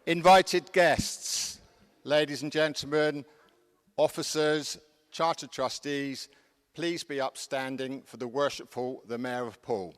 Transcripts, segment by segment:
Invited guests, ladies and gentlemen, officers, Charter Trustees, please be upstanding for the Worshipful, the Mayor of Poole.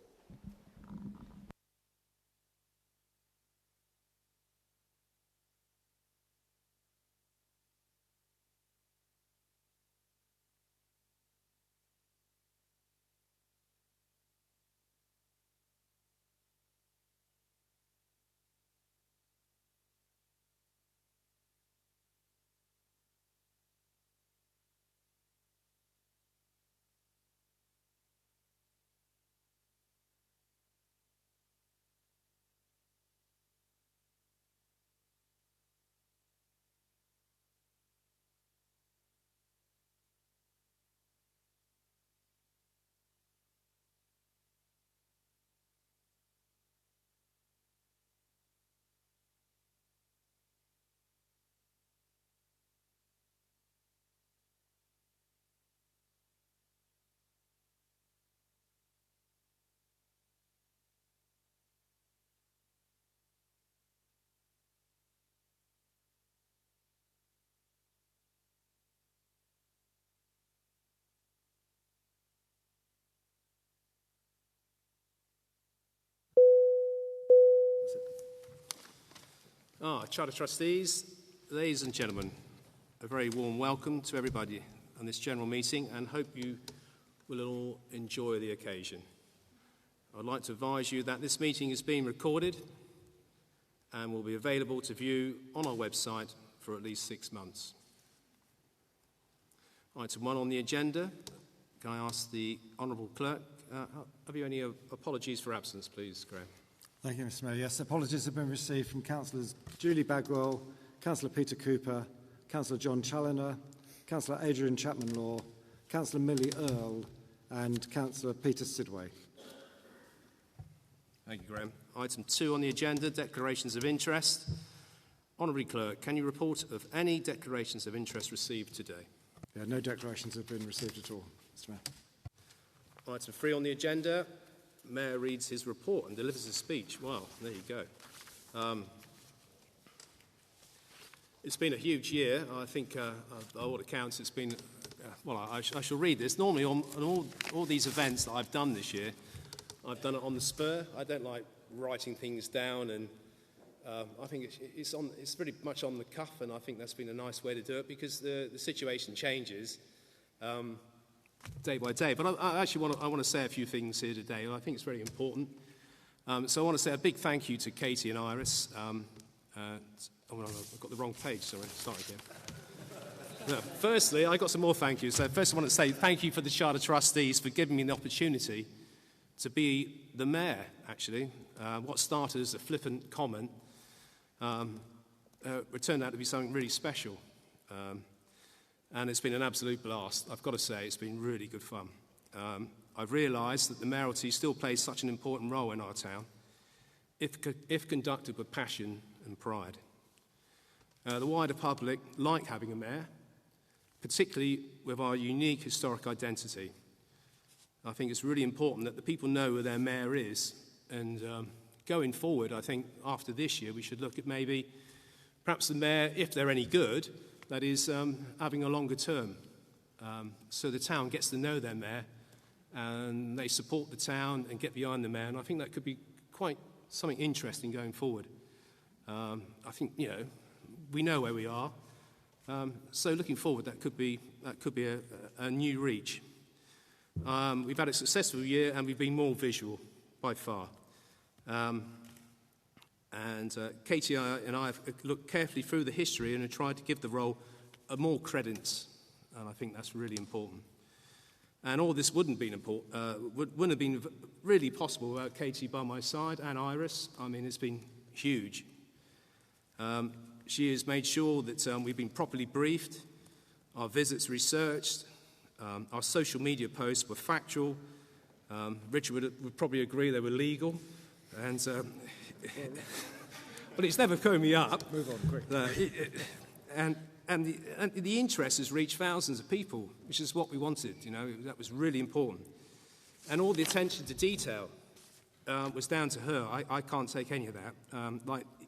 Charter Trustees, ladies and gentlemen, a very warm welcome to everybody on this general meeting and hope you will all enjoy the occasion. I'd like to advise you that this meeting is being recorded and will be available to view on our website for at least 6 months. Item 1 on the agenda, can I ask the Honourable Clerk, have you any apologies for absence, please, Graham? Thank you, Mr. Mayor. Yes, apologies have been received from Councillors Julie Bagwell, Councillor Peter Cooper, Councillor John Challoner, Councillor Adrian Chapman-Law, Councillor Millie Earle and Councillor Peter Sidway. Thank you, Graham. Item 2 on the agenda, declarations of interest. Honourable Clerk, can you report of any declarations of interest received today? Yeah, no declarations have been received at all, Mr. Mayor. Item 3 on the agenda, Mayor reads his report and delivers a speech. Wow, there you go. It's been a huge year. I think, by all accounts, it's been, I shall read this. Normally, on all these events that I've done this year, I've done it on the spur. I don't like writing things down, and I think it's pretty much on the cuff, and I think that's been a nice way to do it because the situation changes day by day. But I actually want to say a few things here today, and I think it's very important. So I want to say a big thank you to Katie and Iris. I've got the wrong page, sorry. Start again. No, firstly, I got some more thank yous. So first I want to say thank you for the Charter Trustees for giving me the opportunity to be the mayor, actually. What started as a flippant comment turned out to be something really special. And it's been an absolute blast. I've got to say, it's been really good fun. I've realised that the mayoralty still plays such an important role in our town if conducted with passion and pride. The wider public like having a mayor, particularly with our unique historic identity. I think it's really important that the people know who their mayor is. And going forward, I think after this year, we should look at maybe perhaps the mayor, if they're any good, that is having a longer term. So the town gets to know their mayor and they support the town and get behind the mayor. And I think that could be quite something interesting going forward. I think, we know where we are. So looking forward, that could be a new reach. We've had a successful year and we've been more visual by far. Katie and I have looked carefully through the history and have tried to give the role more credence, and I think that's really important. And all this wouldn't have been really possible without Katie by my side and Iris. I mean, it's been huge. She has made sure that we've been properly briefed, our visits researched, our social media posts were factual. Richard would probably agree they were legal, and but it's never coming me up. Move on, quick. And the interest has reached thousands of people, which is what we wanted. That was really important. And all the attention to detail was down to her. I can't take any of that.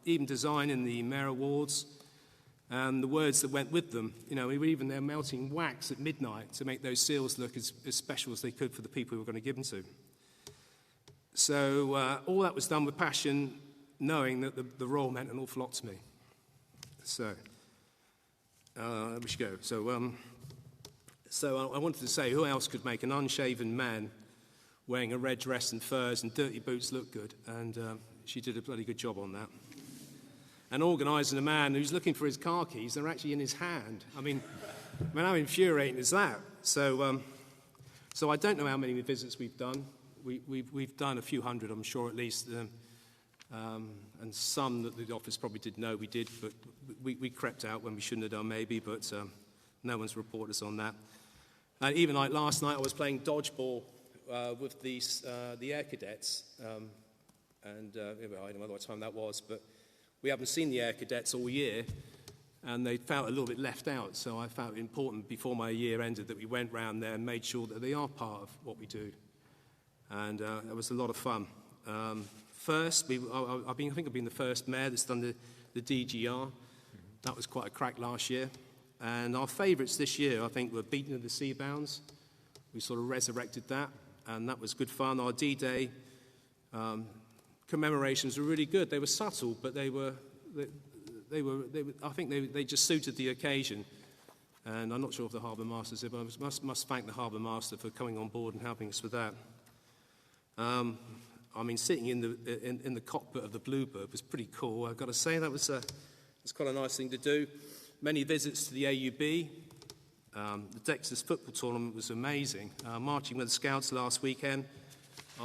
even designing the Mayor Awards and the words that went with them. You know, we were even there melting wax at midnight to make those seals look as special as they could for the people we were going to give them to. So all that was done with passion, knowing that the role meant an awful lot to me. So, we should go. So I wanted to say, who else could make an unshaven man wearing a red dress and furs and dirty boots look good? And she did a bloody good job on that. And organising a man who's looking for his car keys, they're actually in his hand. I mean, how infuriating is that? So I don't know how many visits we've done. We've done a few hundred, I'm sure, at least. And some that the office probably did know we did, but we crept out when we shouldn't have done, maybe, but no one's reported us on that. And even like last night, I was playing dodgeball with the Air Cadets, and I don't know what time that was, but we haven't seen the Air Cadets all year, and they felt a little bit left out, so I felt it important before my year ended that we went round there and made sure that they are part of what we do. And it was a lot of fun. First, I think I've been the first mayor that's done the DGR. That was quite a crack last year. And our favourites this year, I think, were Beating of the Seabounds. We sort of resurrected that, and that was good fun. Our D-Day commemorations were really good. They were subtle, but they were I think they just suited the occasion. And I'm not sure if the Harbour Master's here, but I must thank the Harbour Master for coming on board and helping us with that. I mean, sitting in the cockpit of the Bluebird was pretty cool. I've got to say that was quite a nice thing to do. Many visits to the AUB. The Dexter's football tournament was amazing. Marching with the Scouts last weekend.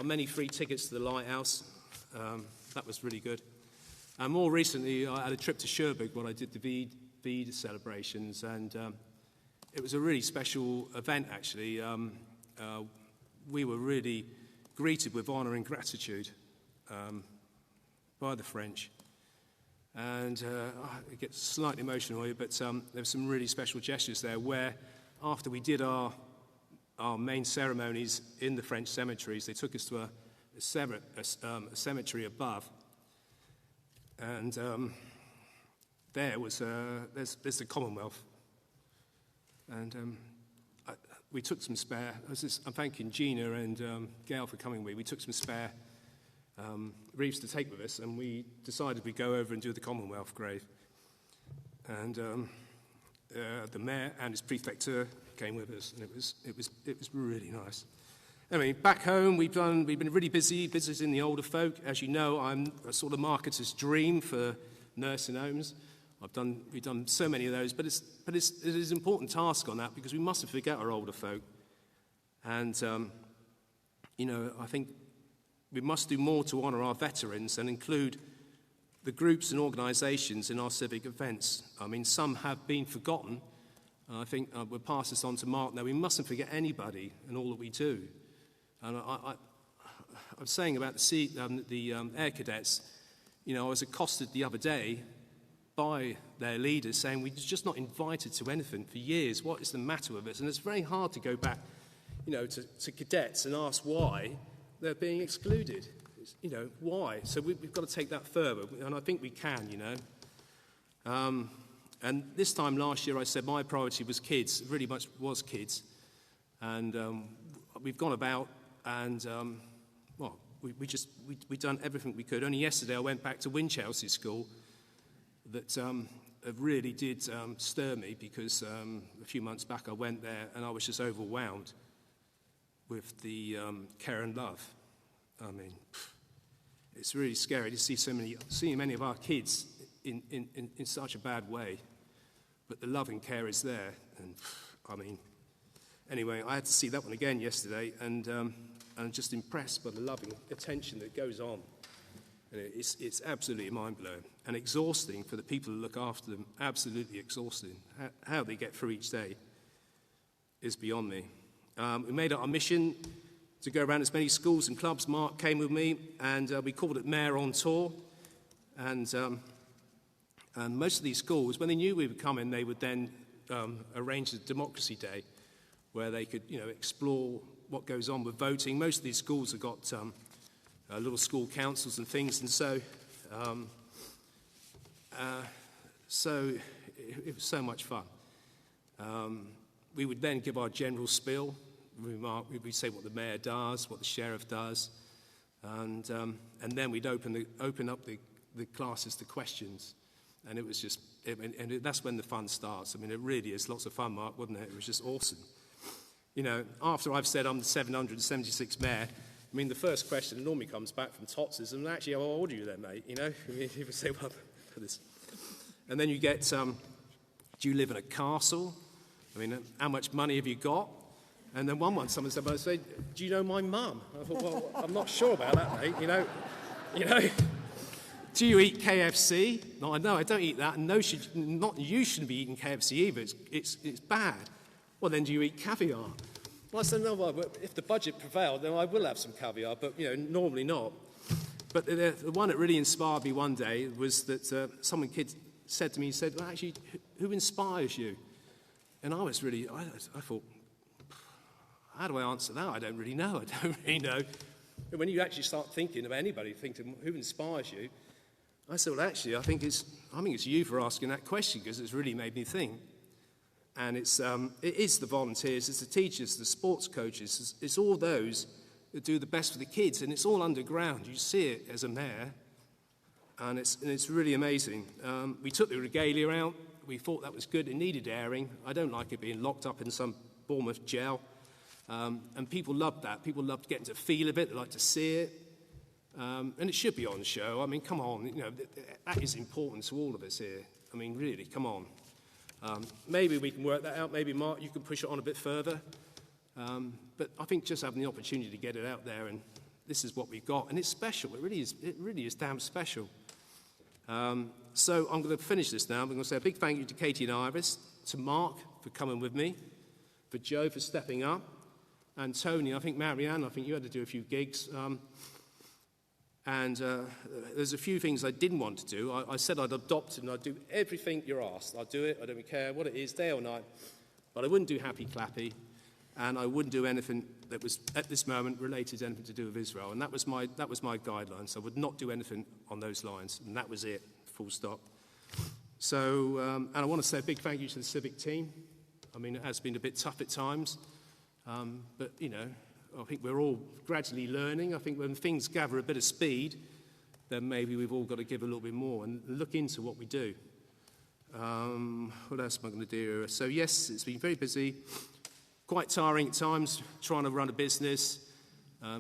Many free tickets to the Lighthouse. That was really good. And more recently, I had a trip to Cherbourg when I did the VED celebrations, and it was a really special event, actually. We were really greeted with honour and gratitude by the French. And I get slightly emotional here, but there were some really special gestures there where, after we did our main ceremonies in the French cemeteries, they took us to a cemetery above. And there's the Commonwealth. And we took some spare. I'm thanking Gina and Gail for coming with me. We took some spare wreaths to take with us, and we decided we'd go over and do the Commonwealth grave. And the mayor and his prefecture came with us, and it was really nice. Anyway, back home, we've been really busy visiting the older folk. As you know, I'm a sort of marketer's dream for nursing homes. We've done so many of those, but it is an important task on that, because we mustn't forget our older folk. And I think we must do more to honour our veterans and include the groups and organisations in our civic events. I mean, some have been forgotten. I think we'll pass this on to Mark now. We mustn't forget anybody and all that we do. And I was saying about the Air Cadets, I was accosted the other day by their leaders saying, we're just not invited to anything for years. What is the matter with us? And it's very hard to go back, to cadets and ask why they're being excluded. Why? So we've got to take that further, and I think we can, And this time last year, I said my priority was kids. It really much was kids. And we've gone about, and we've done everything we could. Only yesterday, I went back to Winchelsea School. That really did stir me, because a few months back I went there and I was just overwhelmed with the care and love. I mean, it's really scary to see many of our kids in such a bad way, but the love and care is there. And anyway, I had to see that one again yesterday, and I'm just impressed by the loving attention that goes on. It's absolutely mind-blowing and exhausting for the people who look after them, absolutely exhausting. How they get through each day is beyond me. We made it our mission to go around as many schools and clubs. Mark came with me, and we called it Mayor on Tour. And most of these schools, when they knew we were coming, they would then arrange a democracy day where they could, explore what goes on with voting. Most of these schools have got little school councils and things, and so So it was so much fun. We would then give our general spiel. We'd say what the mayor does, what the sheriff does, and then we'd open up the classes to questions. And it was just, that's when the fun starts. I mean, it really is lots of fun, Mark, wasn't it? It was just awesome. You know, after I've said I'm the 776th mayor, I mean, the first question that normally comes back from Tots is, and actually, how old are you then, mate? You know, people say, well, for this. And then you get, do you live in a castle? I mean, how much money have you got? And then someone said, well, I say, do you know my mum? I thought, well, I'm not sure about that, mate. You know. Do you eat KFC? No, I don't eat that. And no, you shouldn't be eating KFC either. It's bad. Well, then do you eat caviar? Well, I said, no, well, if the budget prevailed, then I will have some caviar, but, you know, normally not. But the one that really inspired me one day was that some kid said to me, he said, well, actually, who inspires you? And I was really, I thought, how do I answer that? I don't really know. But when you actually start thinking of anybody, thinking who inspires you, I said, well, actually, I think it's you for asking that question, because it's really made me think. And it is the volunteers, it's the teachers, the sports coaches, it's all those that do the best for the kids, and it's all underground. You see it as a mayor, and it's really amazing. We took the regalia out. We thought that was good. It needed airing. I don't like it being locked up in some Bournemouth jail. And people loved that. People loved getting to feel of it. They liked to see it. And it should be on show. I mean, come on. You know, that is important to all of us here. I mean, really, come on. Maybe we can work that out. Maybe, Mark, you can push it on a bit further. But I think just having the opportunity to get it out there, and this is what we've got. And it's special. It really is damn special. So I'm going to finish this now. I'm going to say a big thank you to Katie and Iris, to Mark for coming with me, for Joe for stepping up, and Tony, I think Marianne, I think you had to do a few gigs. And there's a few things I didn't want to do. I said I'd adopt and I'd do everything you're asked. I'd do it. I don't care what it is, day or night. But I wouldn't do Happy Clappy, and I wouldn't do anything that was, at this moment, related to anything to do with Israel. And that was my guidelines. I would not do anything on those lines. And that was it, full stop. So, and I want to say a big thank you to the civic team. I mean, it has been a bit tough at times. But, you know, I think we're all gradually learning. I think when things gather a bit of speed, then maybe we've all got to give a little bit more and look into what we do. What else am I going to do? So, yes, it's been very busy, quite tiring at times, trying to run a business. I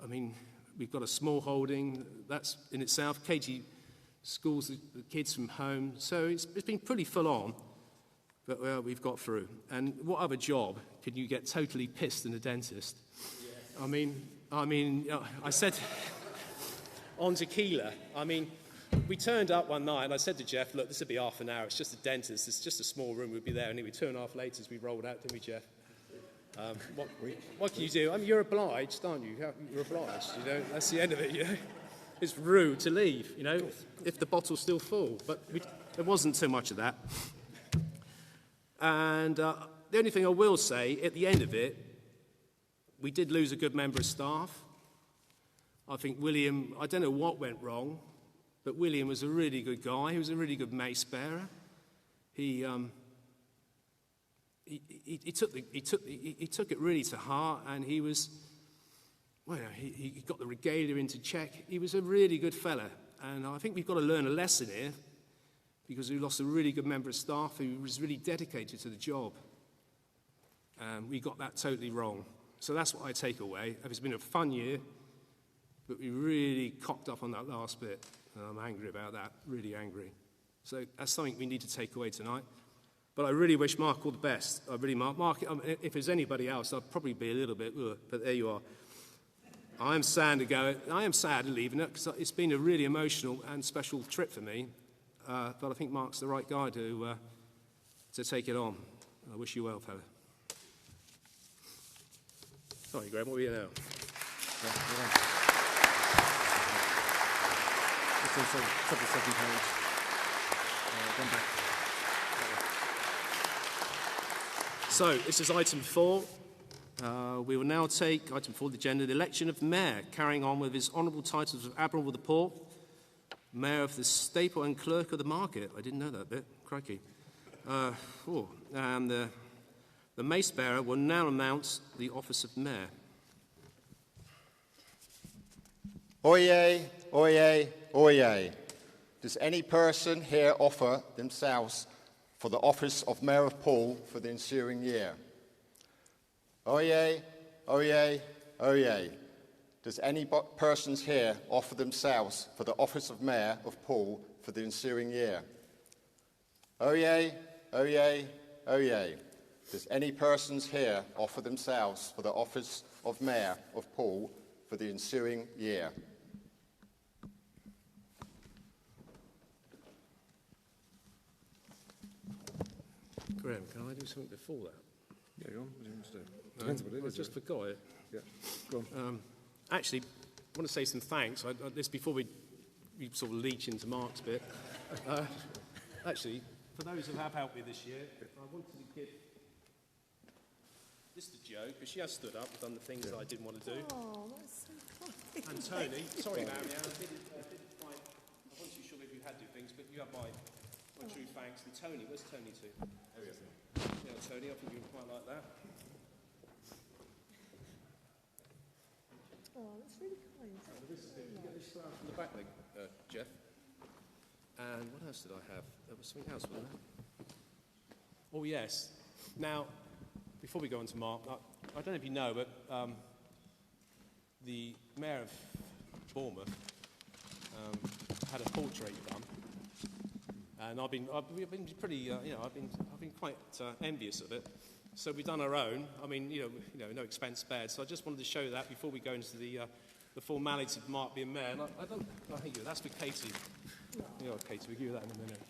mean, we've got a small holding. That's in itself. Katie schools the kids from home. So it's been pretty full on. But well, we've got through. And what other job can you get totally pissed than a dentist? Yes. I mean, I said on tequila. I mean, we turned up one night and I said to Jeff, look, this will be half an hour. It's just a dentist. It's just a small room. We'll be there. And anyway, 2.5 later as we rolled out, didn't we, Jeff? What can you do? I mean, you're obliged, aren't you? You're obliged. You know, that's the end of it. You know, it's rude to leave. You know, if the bottle's still full. But there wasn't too much of that. And the only thing I will say, at the end of it, we did lose a good member of staff. I think William, I don't know what went wrong, but William was a really good guy. He was a really good mace bearer. He took it really to heart, and he was, well, he got the regalia into check. He was a really good fella, and I think we've got to learn a lesson here, because we lost a really good member of staff who was really dedicated to the job. We got that totally wrong. So that's what I take away. It's been a fun year, but we really cocked up on that last bit. And I'm angry about that, really angry. So that's something we need to take away tonight. But I really wish Mark all the best. I really, Mark, if there's anybody else, I'd probably be a little bit, but there you are. I am sad at leaving it, because it's been a really emotional and special trip for me. But I think Mark's the right guy to take it on. I wish you well, fella. Sorry, Graham, what are you now? Just on the second page. One back. So, this is item 4. We will now take item 4 of the agenda, the election of mayor, carrying on with his honourable titles of Admiral of the Port, Mayor of the Staple and Clerk of the Market. I didn't know that bit. Crikey. And the mace bearer will now announce the office of Mayor. Oyez, oyez, oyez. Does any person here offer themselves for the office of Mayor of Poole for the ensuing year? Oyez, oyez, oyez. Does any persons here offer themselves for the office of Mayor of Poole for the ensuing year? Oyez, oyez, oyez. Does any persons here offer themselves for the office of Mayor of Poole for the ensuing year? Graham, can I do something before that? Yeah, go on. What do you want to do? Depends what it is. I just forgot it. Yeah, go on. Actually, I want to say some thanks. This before we sort of leach into Mark's bit. Actually, for those who have helped me this year, I wanted to give this to Jo, because she has stood up and done the things I didn't want to do. Oh, that's so kind. And Tony, sorry, Marianne, I didn't quite, I wasn't too sure if you had to do things, but you have my true thanks. And Tony, where's Tony to? There he is. Yeah, Tony, I think you would quite like that. Oh, that's really kind. You get this from the back leg, Jeff. And what else did I have? There was something else, wasn't there? Oh, yes. Now, before we go on to Mark, I don't know if you know, but the Mayor of Bournemouth had a portrait done, and I've been pretty, I've been quite envious of it. So we've done our own. I mean, no expense spared. So I just wanted to show that before we go into the formalities of Mark being Mayor. And I think that's for Katie. Yeah, Katie, we'll give you that in a minute.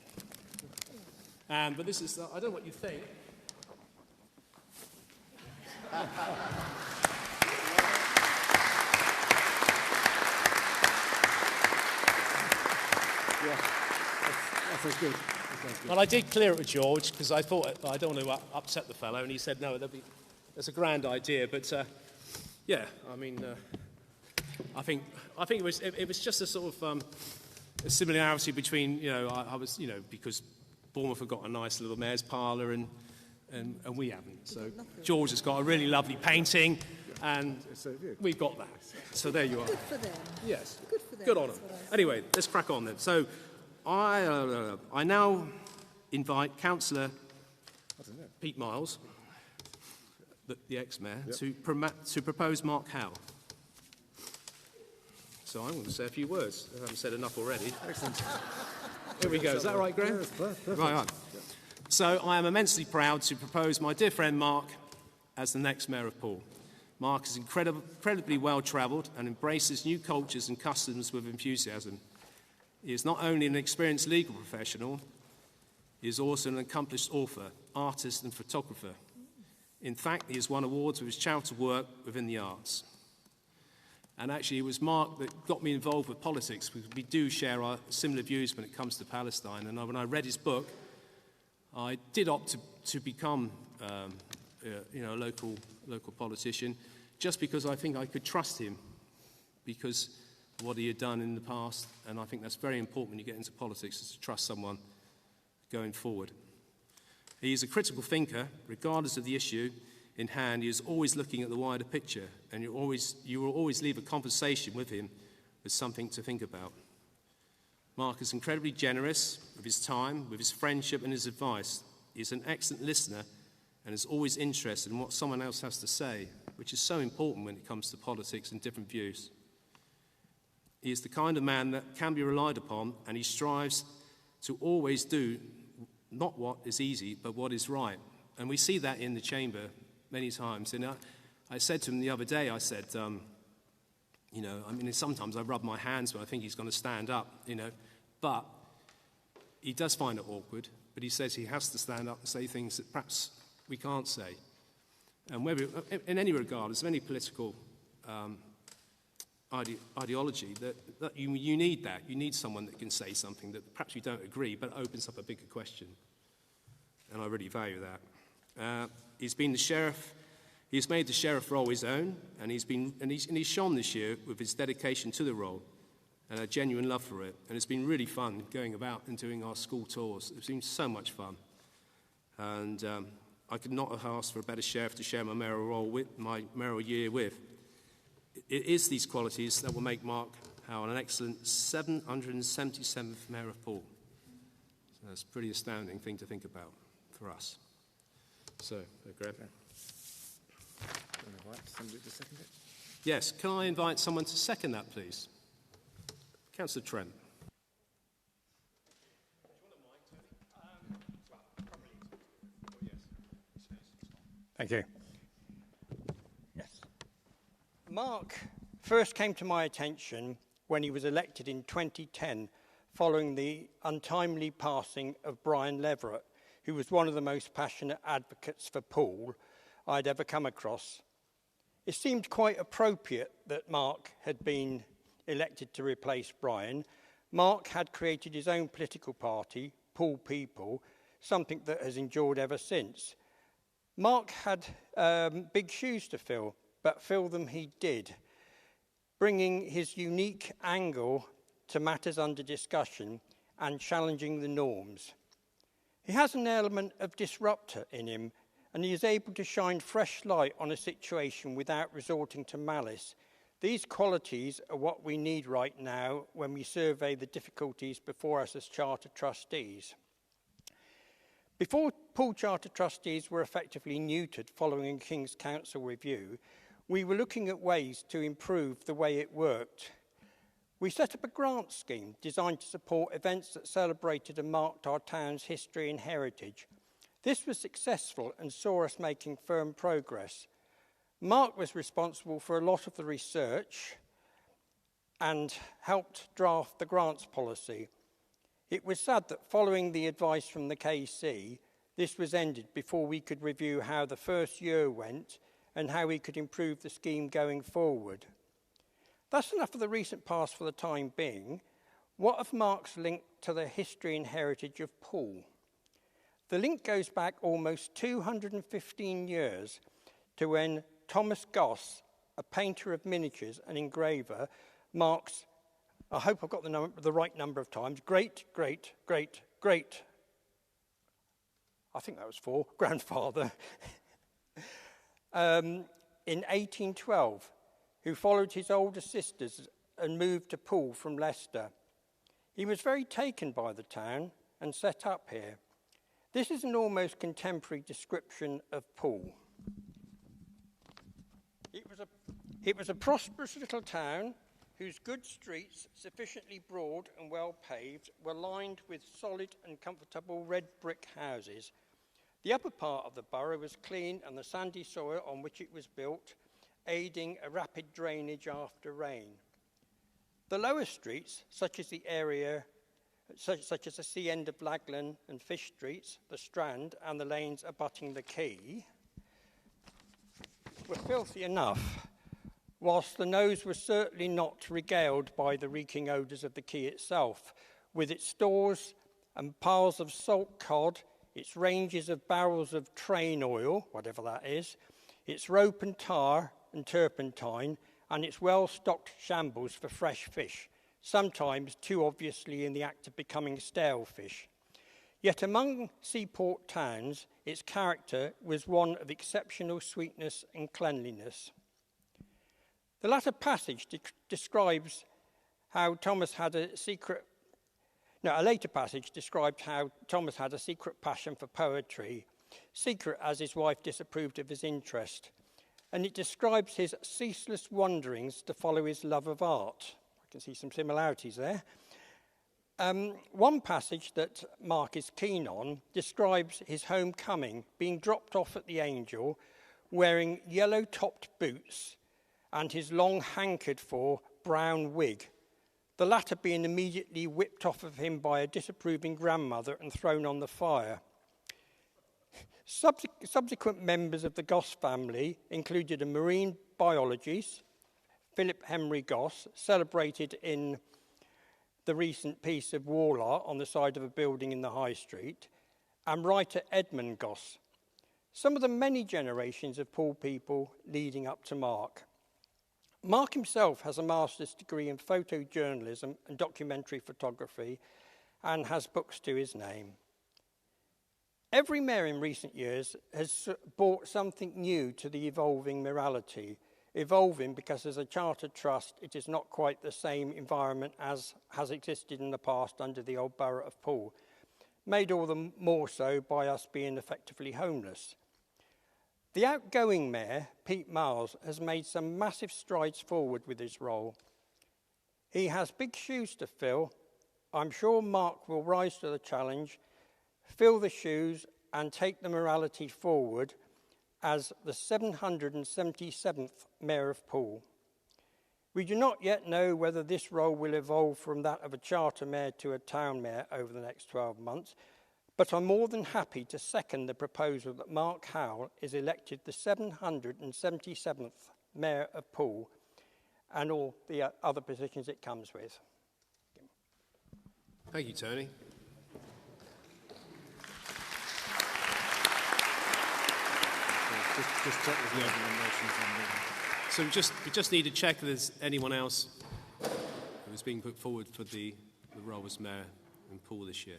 But this is, I don't know what you think. That's good. Well, I did clear it with George because I thought I don't want to upset the fellow, and he said no, that's a grand idea. But yeah, I mean, I think it was just a sort of a similarity between I was because Bournemouth have got a nice little mayor's parlour and we haven't. So George has got a really lovely painting, and we've got that. So there you are. Good for them. Yes. Good for them. Good on them. Anyway, let's crack on then. So I now invite Councillor Pete Miles, the ex-mayor, to propose Mark Howe. So I'm going to say a few words. I haven't said enough already. Excellent. Here we go. Is that right, Graham? Yes, perfect. Right. So I am immensely proud to propose my dear friend Mark as the next Mayor of Poole. Mark is incredibly well-travelled and embraces new cultures and customs with enthusiasm. He is not only an experienced legal professional, he is also an accomplished author, artist and photographer. In fact, he has won awards for his charitable work within the arts. And actually, it was Mark that got me involved with politics, because we do share our similar views when it comes to Palestine. And when I read his book, I did opt to become a local politician, just because I think I could trust him, because of what he had done in the past. And I think that's very important when you get into politics, is to trust someone going forward. He is a critical thinker, regardless of the issue in hand. He is always looking at the wider picture, and you will always leave a conversation with him with something to think about. Mark is incredibly generous with his time, with his friendship and his advice. He is an excellent listener and is always interested in what someone else has to say, which is so important when it comes to politics and different views. He is the kind of man that can be relied upon, and he strives to always do not what is easy, but what is right. And we see that in the chamber many times. And I said to him the other day, I said, sometimes I rub my hands when I think he's going to stand up, but he does find it awkward. But he says he has to stand up and say things that perhaps we can't say. And whether, in any regard, as any political ideology, that you need that. You need someone that can say something that perhaps you don't agree, but opens up a bigger question. And I really value that. He's been the sheriff. He's made the sheriff role his own, and he's shone this year with his dedication to the role. and a genuine love for it. And it's been really fun going about and doing our school tours. It's been so much fun. And I could not have asked for a better sheriff to share my mayoral year with. It is these qualities that will make Mark Howell an excellent 777th mayor of Poole. So that's a pretty astounding thing to think about for us. So, Greg. Somebody to second it? Yes, can I invite someone to second that, please? Councillor Trent. Thank you. Yes. Mark first came to my attention when he was elected in 2010, following the untimely passing of Brian Leverett, who was one of the most passionate advocates for Poole I'd ever come across. It seemed quite appropriate that Mark had been elected to replace Brian. Mark had created his own political party, Poole People, something that has endured ever since. Mark had big shoes to fill, but fill them he did, bringing his unique angle to matters under discussion and challenging the norms. He has an element of disruptor in him, and he is able to shine fresh light on a situation without resorting to malice. These qualities are what we need right now when we survey the difficulties before us as Charter Trustees. Before Poole Charter Trustees were effectively neutered following King's Council review, we were looking at ways to improve the way it worked. We set up a grant scheme designed to support events that celebrated and marked our town's history and heritage. This was successful and saw us making firm progress. Mark was responsible for a lot of the research and helped draft the grants policy. It was sad that following the advice from the KC, this was ended before we could review how the first year went and how we could improve the scheme going forward. That's enough of the recent past for the time being. What of Mark's link to the history and heritage of Poole? The link goes back almost 215 years to when Thomas Goss, a painter of miniatures and engraver, Mark's, I hope I've got the right number of times, great, I think that was 4, grandfather, in 1812, who followed his older sisters and moved to Poole from Leicester. He was very taken by the town and set up here. This is an almost contemporary description of Poole. It was a prosperous little town whose good streets, sufficiently broad and well paved, were lined with solid and comfortable red brick houses. The upper part of the borough was clean, and the sandy soil on which it was built, aiding a rapid drainage after rain. The lower streets, such as the sea end of Laglan and Fish Streets, the Strand, and the lanes abutting the quay, were filthy enough, whilst the nose was certainly not regaled by the reeking odours of the quay itself, with its stores and piles of salt cod, its ranges of barrels of train oil, whatever that is, its rope and tar and turpentine, and its well-stocked shambles for fresh fish, sometimes too obviously in the act of becoming stale fish. Yet among seaport towns, its character was one of exceptional sweetness and cleanliness. The latter passage describes how Thomas had a later passage described how Thomas had a secret passion for poetry, secret as his wife disapproved of his interest, and it describes his ceaseless wanderings to follow his love of art. I can see some similarities there. One passage that Mark is keen on describes his homecoming, being dropped off at the Angel, wearing yellow-topped boots and his long hankered-for brown wig, the latter being immediately whipped off of him by a disapproving grandmother and thrown on the fire. Subsequent members of the Goss family included a marine biologist, Philip Henry Goss, celebrated in the recent piece of wall art on the side of a building in the High Street, and writer Edmund Goss, some of the many generations of Poole people leading up to Mark. Mark himself has a master's degree in photojournalism and documentary photography and has books to his name. Every mayor in recent years has brought something new to the evolving mayoralty. Evolving because as a charter trust, it is not quite the same environment as has existed in the past under the old borough of Poole, made all the more so by us being effectively homeless. The outgoing mayor, Pete Miles, has made some massive strides forward with his role. He has big shoes to fill. I'm sure Mark will rise to the challenge, fill the shoes and take the morality forward as the 777th Mayor of Poole. We do not yet know whether this role will evolve from that of a charter mayor to a town mayor over the next 12 months, but I'm more than happy to second the proposal that Mark Howell is elected the 777th Mayor of Poole and all the other positions it comes with. Thank you, Tony. Just check with the other motions on the... So we just need to check if there's anyone else who is being put forward for the role as mayor in Poole this year.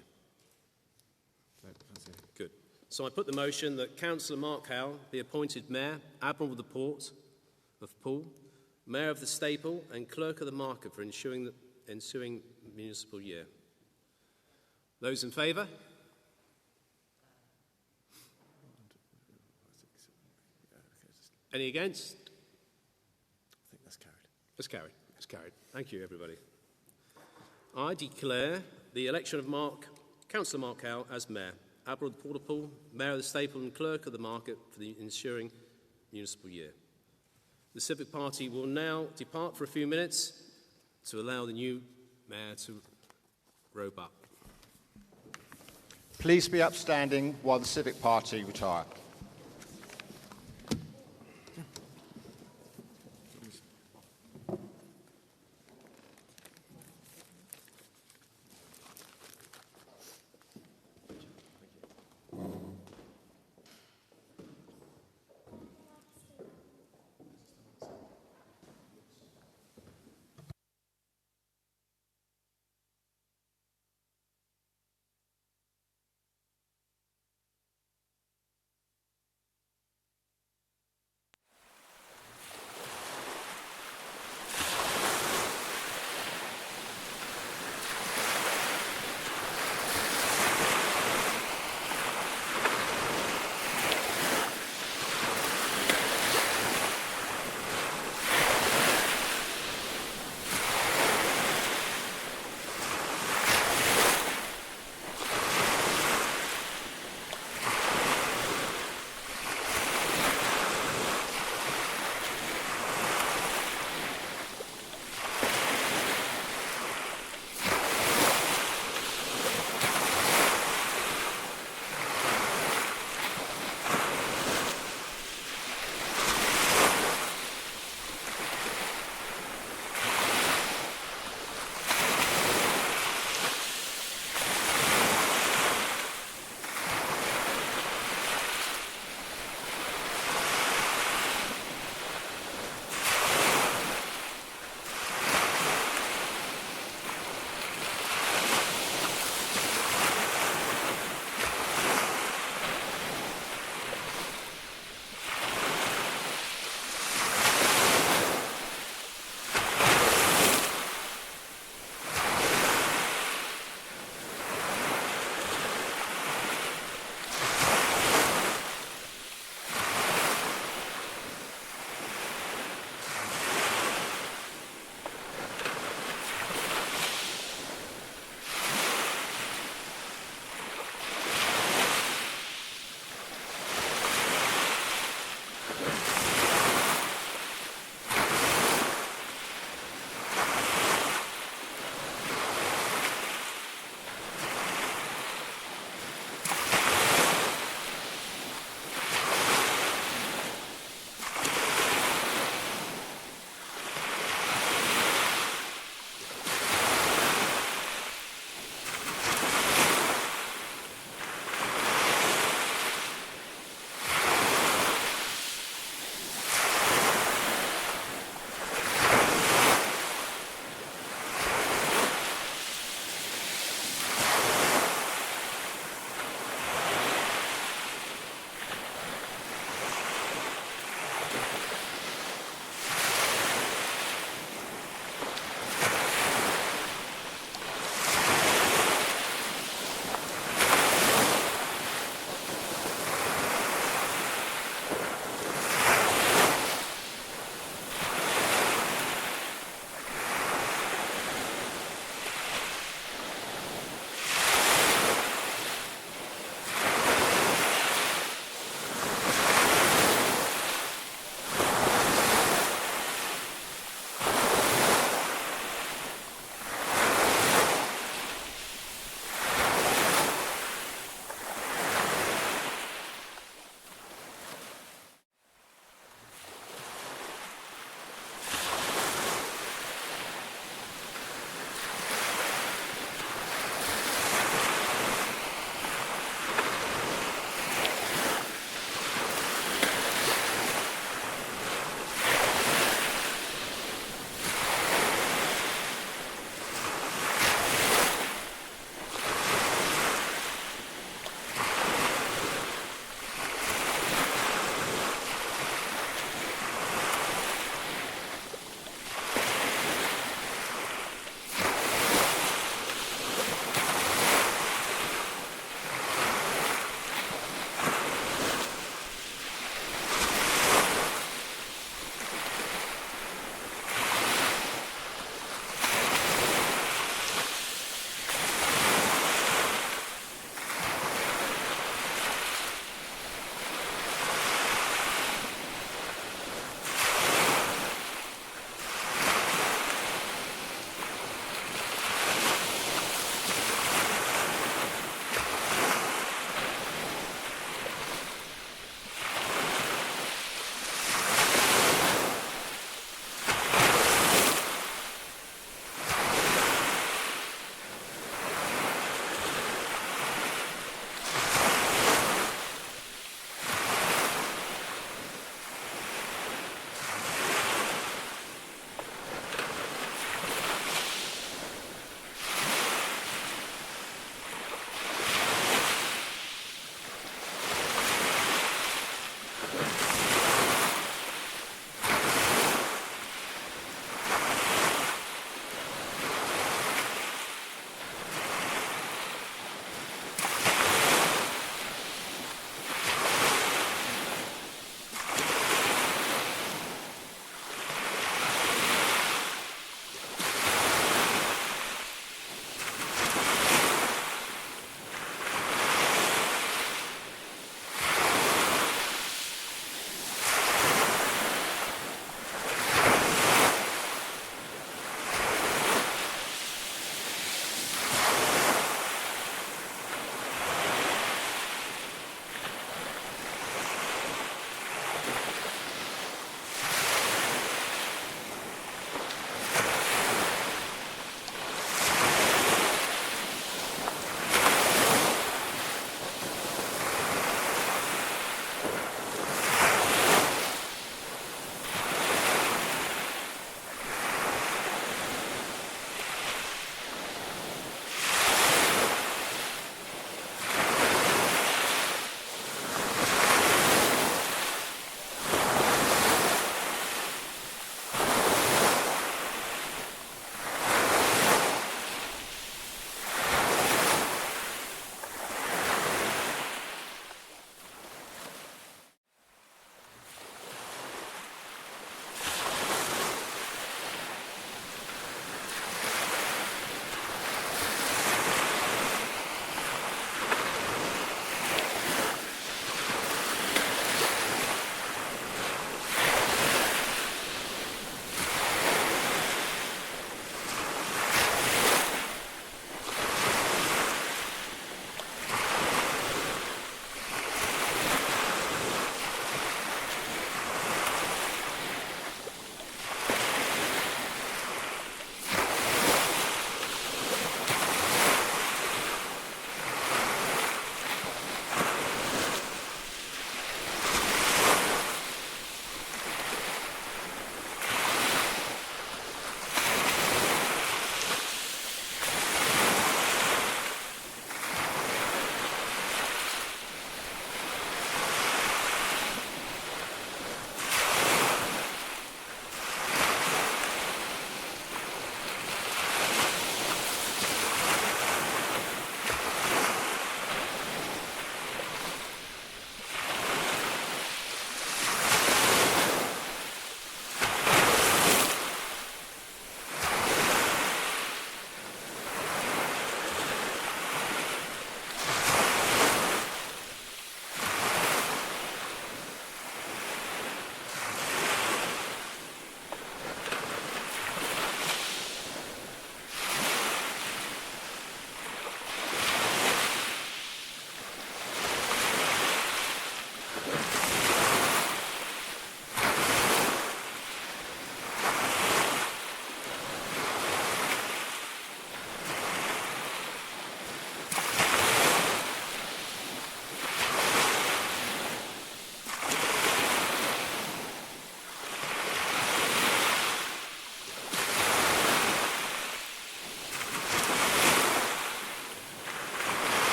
Good. So I put the motion that Councillor Mark Howell be appointed Mayor, Admiral of the Port of Poole, Mayor of the Staple and Clerk of the Market for the ensuing municipal year. Those in favour? Any against? I think that's carried. It's carried. It's carried. Thank you, everybody. I declare the election of Councillor Mark Howell as Mayor, Admiral of the Port of Poole, Mayor of the Staple and Clerk of the Market for the ensuing municipal year. The Civic Party will now depart for a few minutes to allow the new Mayor to robe up. Please be upstanding while the Civic Party retire.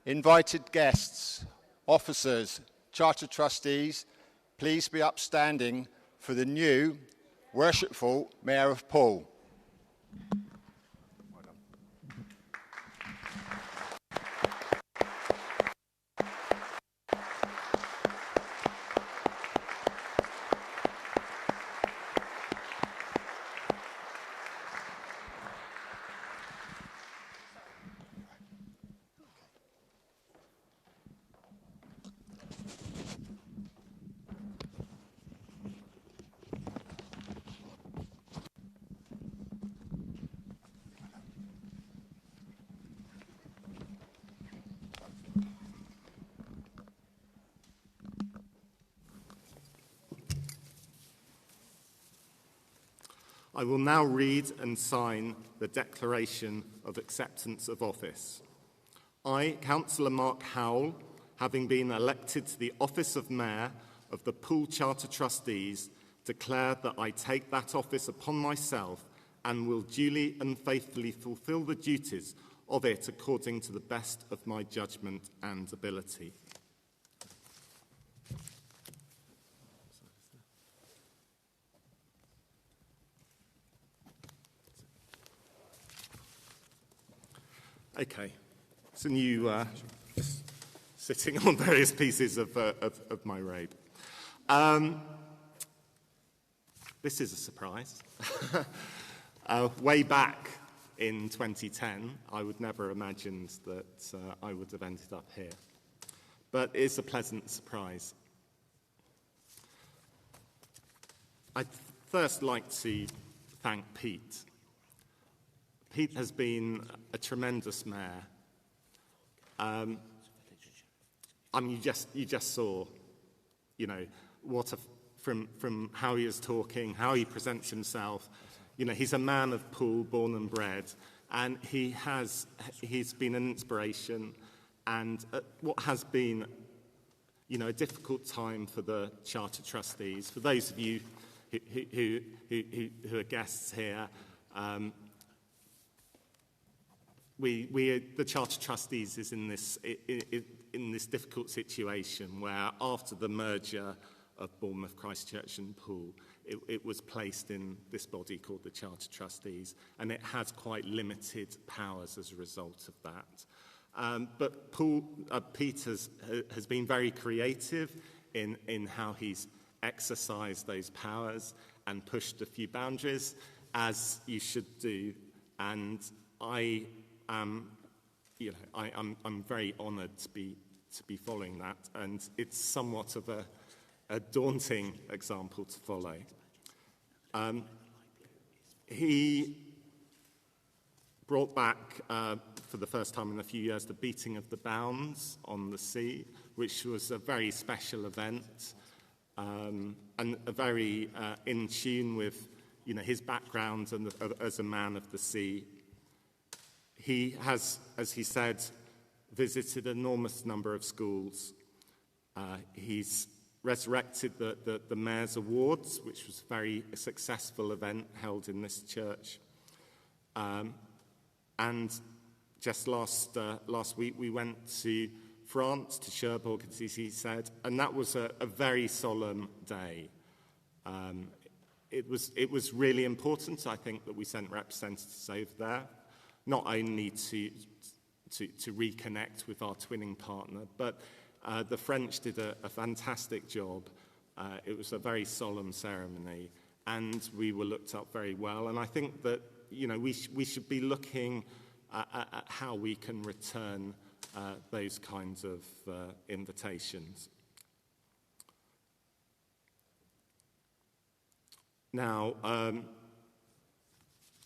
Invited guests, officers, Charter Trustees, please be upstanding for the new worshipful Mayor of Poole. I will now read and sign the Declaration of Acceptance of Office. I, Councillor Mark Howell, having been elected to the office of Mayor of the Poole Charter Trustees, declare that I take that office upon myself and will duly and faithfully fulfil the duties of it according to the best of my judgment and ability. Okay, so you sitting on various pieces of my robe. This is a surprise. Way back in 2010, I would never have imagined that I would have ended up here. But it's a pleasant surprise. I'd first like to thank Pete. Pete has been a tremendous mayor. You just saw, from how he is talking, how he presents himself. He's a man of Poole, born and bred, and he's been an inspiration. And what has been, a difficult time for the Charter Trustees, for those of you who are guests here. The Charter Trustees is in this difficult situation where, after the merger of Bournemouth, Christchurch and Poole, it was placed in this body called the Charter Trustees, and it has quite limited powers as a result of that. But Pete has been very creative in how he's exercised those powers and pushed a few boundaries, as you should do, and I'm very honoured to be following that, and it's somewhat of a daunting example to follow. He brought back, for the first time in a few years, the beating of the bounds on the sea, which was a very special event, and a very in tune with his background and as a man of the sea. He has, as he said, visited an enormous number of schools. He's resurrected the Mayor's Awards, which was a very successful event held in this church. And just last week we went to France, to Cherbourg, as he said, and that was a very solemn day. It was really important, I think, that we sent representatives over there, not only to reconnect with our twinning partner, but the French did a fantastic job. It was a very solemn ceremony, and we were looked up very well. And I think that we should be looking at how we can return those kinds of invitations. Now,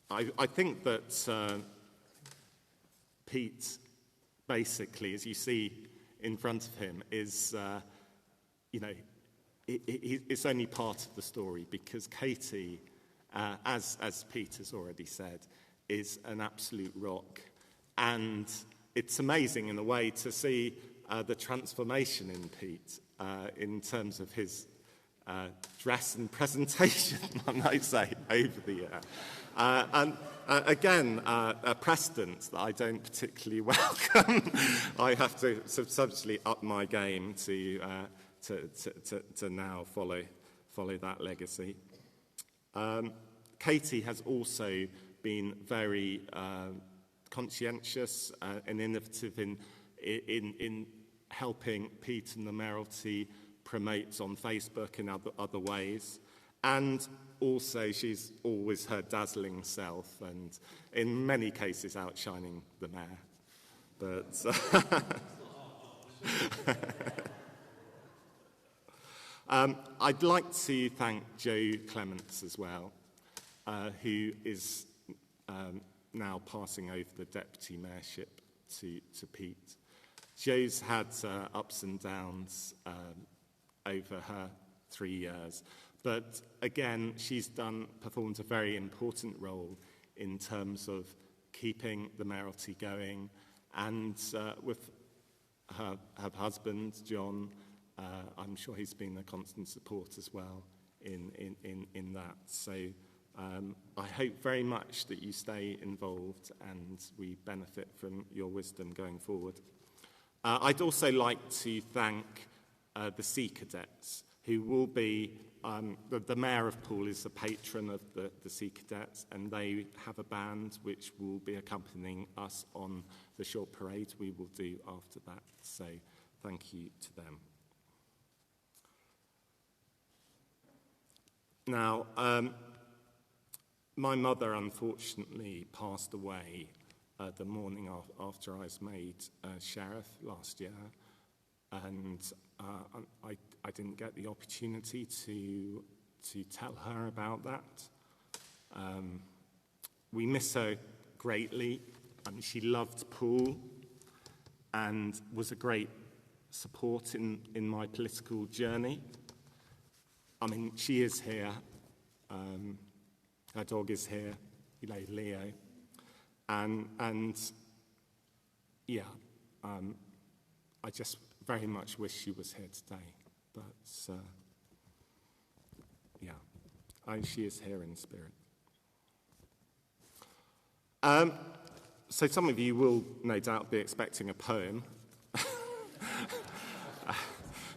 I think that Pete, basically, as you see in front of him, is, it's only part of the story, because Katie, as Pete has already said, is an absolute rock. And it's amazing, in a way, to see the transformation in Pete in terms of his dress and presentation, I might say, over the year. Again, a precedent that I don't particularly welcome. I have to substantially up my game to now follow that legacy. Katie has also been very conscientious and innovative in helping Pete and the Mayoralty promote on Facebook and other ways. And also, she's always her dazzling self, and in many cases outshining the mayor. But I'd like to thank Joe Clements as well, who is now passing over the deputy mayorship to Pete. Jo's had ups and downs over her 3 years. But again, she's performed a very important role in terms of keeping the mayoralty going, and with her husband, John, I'm sure he's been a constant support as well in that. So I hope very much that you stay involved and we benefit from your wisdom going forward. I'd also like to thank the Sea Cadets, who will be the Mayor of Poole is a patron of the Sea Cadets, and they have a band which will be accompanying us on the short parade we will do after that. So thank you to them. Now, my mother unfortunately passed away the morning after I was made sheriff last year, and I didn't get the opportunity to tell her about that. We miss her greatly. She loved Poole and was a great support in my political journey. I mean, she is here. Her dog is here, Leo. And yeah, I just very much wish she was here today. But yeah, she is here in spirit. So some of you will no doubt be expecting a poem.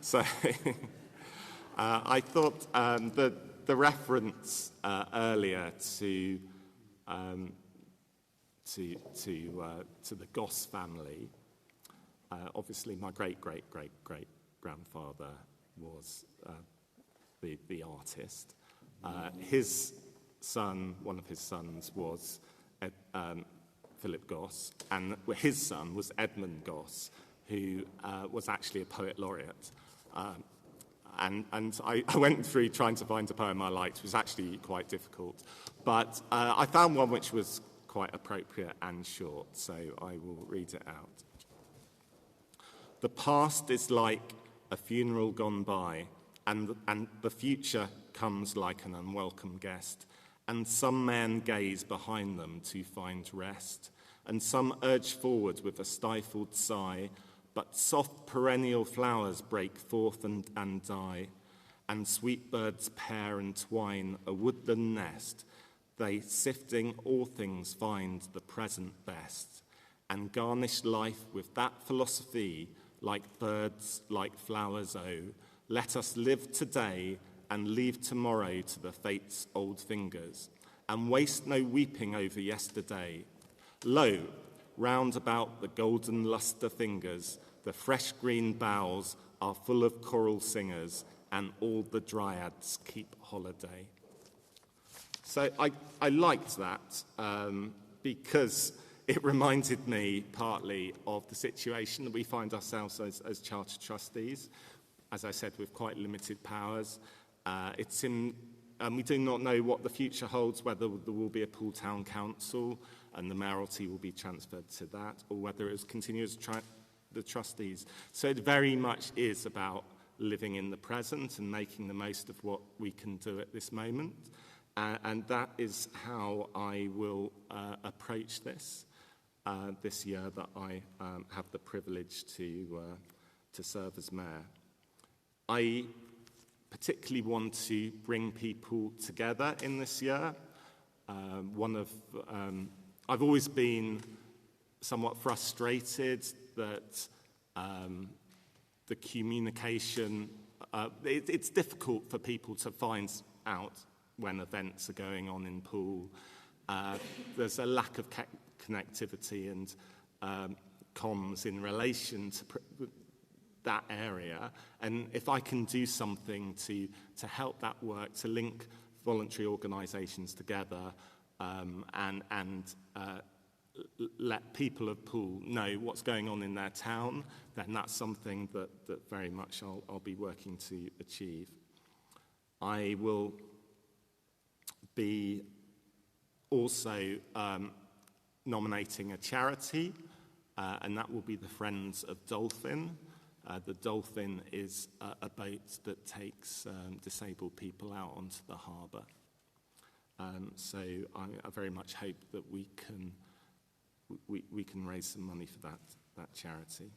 So I thought the reference earlier to the Goss family, obviously my great-great-great-great-grandfather was the artist. His son, one of his sons, was Philip Goss, and his son was Edmund Goss, who was actually a poet laureate. And I went through trying to find a poem I liked. It was actually quite difficult. But I found one which was quite appropriate and short, so I will read it out. The past is like a funeral gone by, and the future comes like an unwelcome guest, and some men gaze behind them to find rest, and some urge forward with a stifled sigh, but soft perennial flowers break forth and die, and sweet birds pair and twine a woodland nest. They, sifting all things, find the present best, and garnish life with that philosophy, like birds, like flowers, oh, let us live today and leave tomorrow to the fate's old fingers, and waste no weeping over yesterday. Lo, round about the golden lustre fingers, the fresh green boughs are full of choral singers, and all the dryads keep holiday. So I liked that because it reminded me partly of the situation that we find ourselves as Charter Trustees, as I said, with quite limited powers. We do not know what the future holds, whether there will be a Poole Town Council and the mayoralty will be transferred to that, or whether it will continue as the trustees. So it very much is about living in the present and making the most of what we can do at this moment. And that is how I will approach this year that I have the privilege to serve as mayor. I particularly want to bring people together in this year. I've always been somewhat frustrated that the communication, it's difficult for people to find out when events are going on in Poole. There's a lack of connectivity and comms in relation to that area, and if I can do something to help that work, to link voluntary organisations together and let people of Poole know what's going on in their town, then that's something that very much I'll be working to achieve. I will be also nominating a charity, and that will be the Friends of Dolphin. The Dolphin is a boat that takes disabled people out onto the harbour. So I very much hope that we can raise some money for that charity.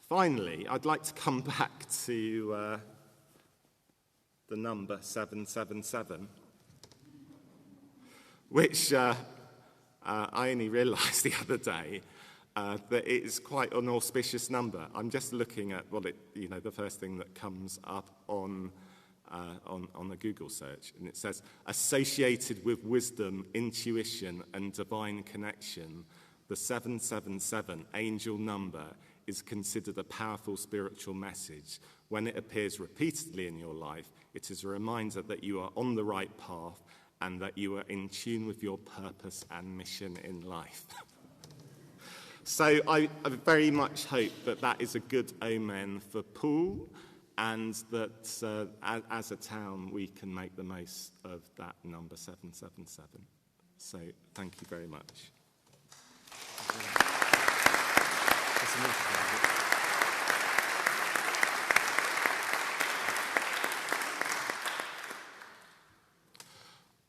Finally, I'd like to come back to the number 777, which I only realised the other day that it is quite an auspicious number. I'm just looking at the first thing that comes up on a Google search, and it says, associated with wisdom, intuition, and divine connection, the 777 angel number is considered a powerful spiritual message. When it appears repeatedly in your life, it is a reminder that you are on the right path and that you are in tune with your purpose and mission in life. So I very much hope that that is a good omen for Poole, and that as a town we can make the most of that number 777. So thank you very much.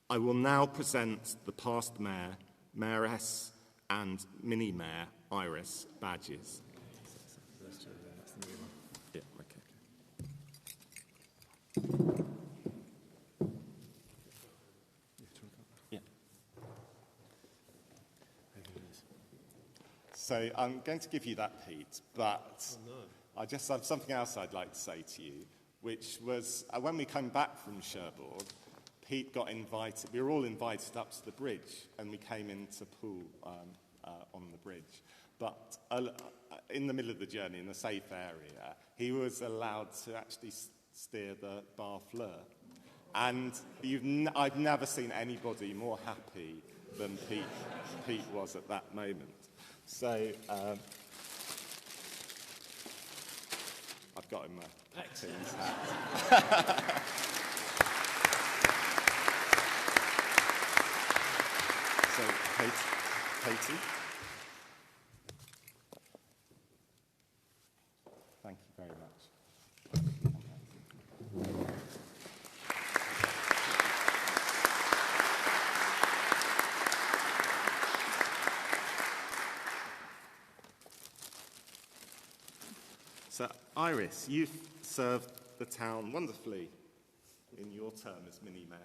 I will now present the past mayor, mayoress, and mini-mayor Iris badges. Yeah, okay. Yeah. So I'm going to give you that, Pete, but I just have something else I'd like to say to you, which was when we came back from Cherbourg, Pete got invited, we were all invited up to the bridge, and we came into Poole on the bridge. But in the middle of the journey, in a safe area, he was allowed to actually steer the bar fleur. And I've never seen anybody more happy than Pete was at that moment. So I've got him a captain's hat. So, Katie. Thank you very much. So, Iris, you've served the town wonderfully in your term as mini-mayor.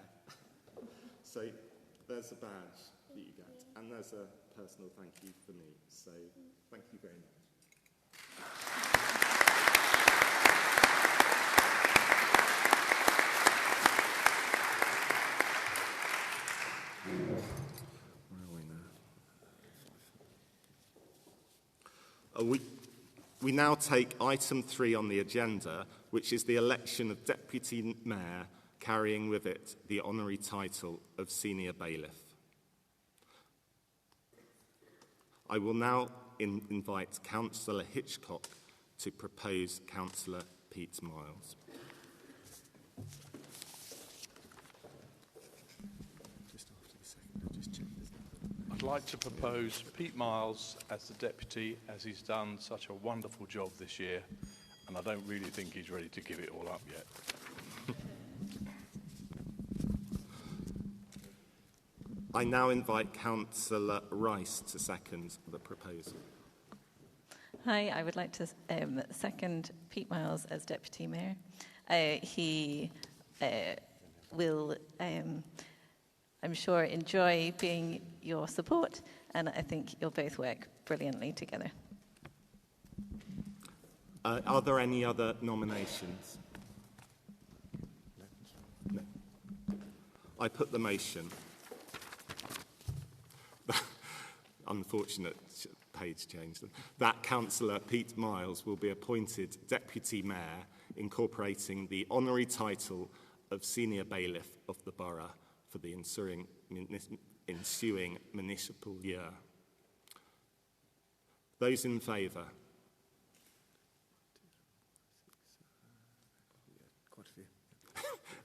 So, there's a badge that you get, and there's a personal thank you for me. So, thank you very much. Where are we now? We now take item 3 on the agenda, which is the election of Deputy Mayor, carrying with it the honorary title of Senior Bailiff. I will now invite Councillor Hitchcock to propose Councillor Pete Miles. I'd like to propose Pete Miles as the deputy, as he's done such a wonderful job this year, and I don't really think he's ready to give it all up yet. I now invite Councillor Rice to second the proposal. Hi, I would like to second Pete Miles as Deputy Mayor. He will, I'm sure, enjoy being your support, and I think you'll both work brilliantly together. Are there any other nominations? No. I put the motion. Unfortunate page change. That Councillor Pete Miles will be appointed Deputy Mayor, incorporating the honorary title of Senior Bailiff of the Borough for the ensuing municipal year. Those in favour? Quite a few.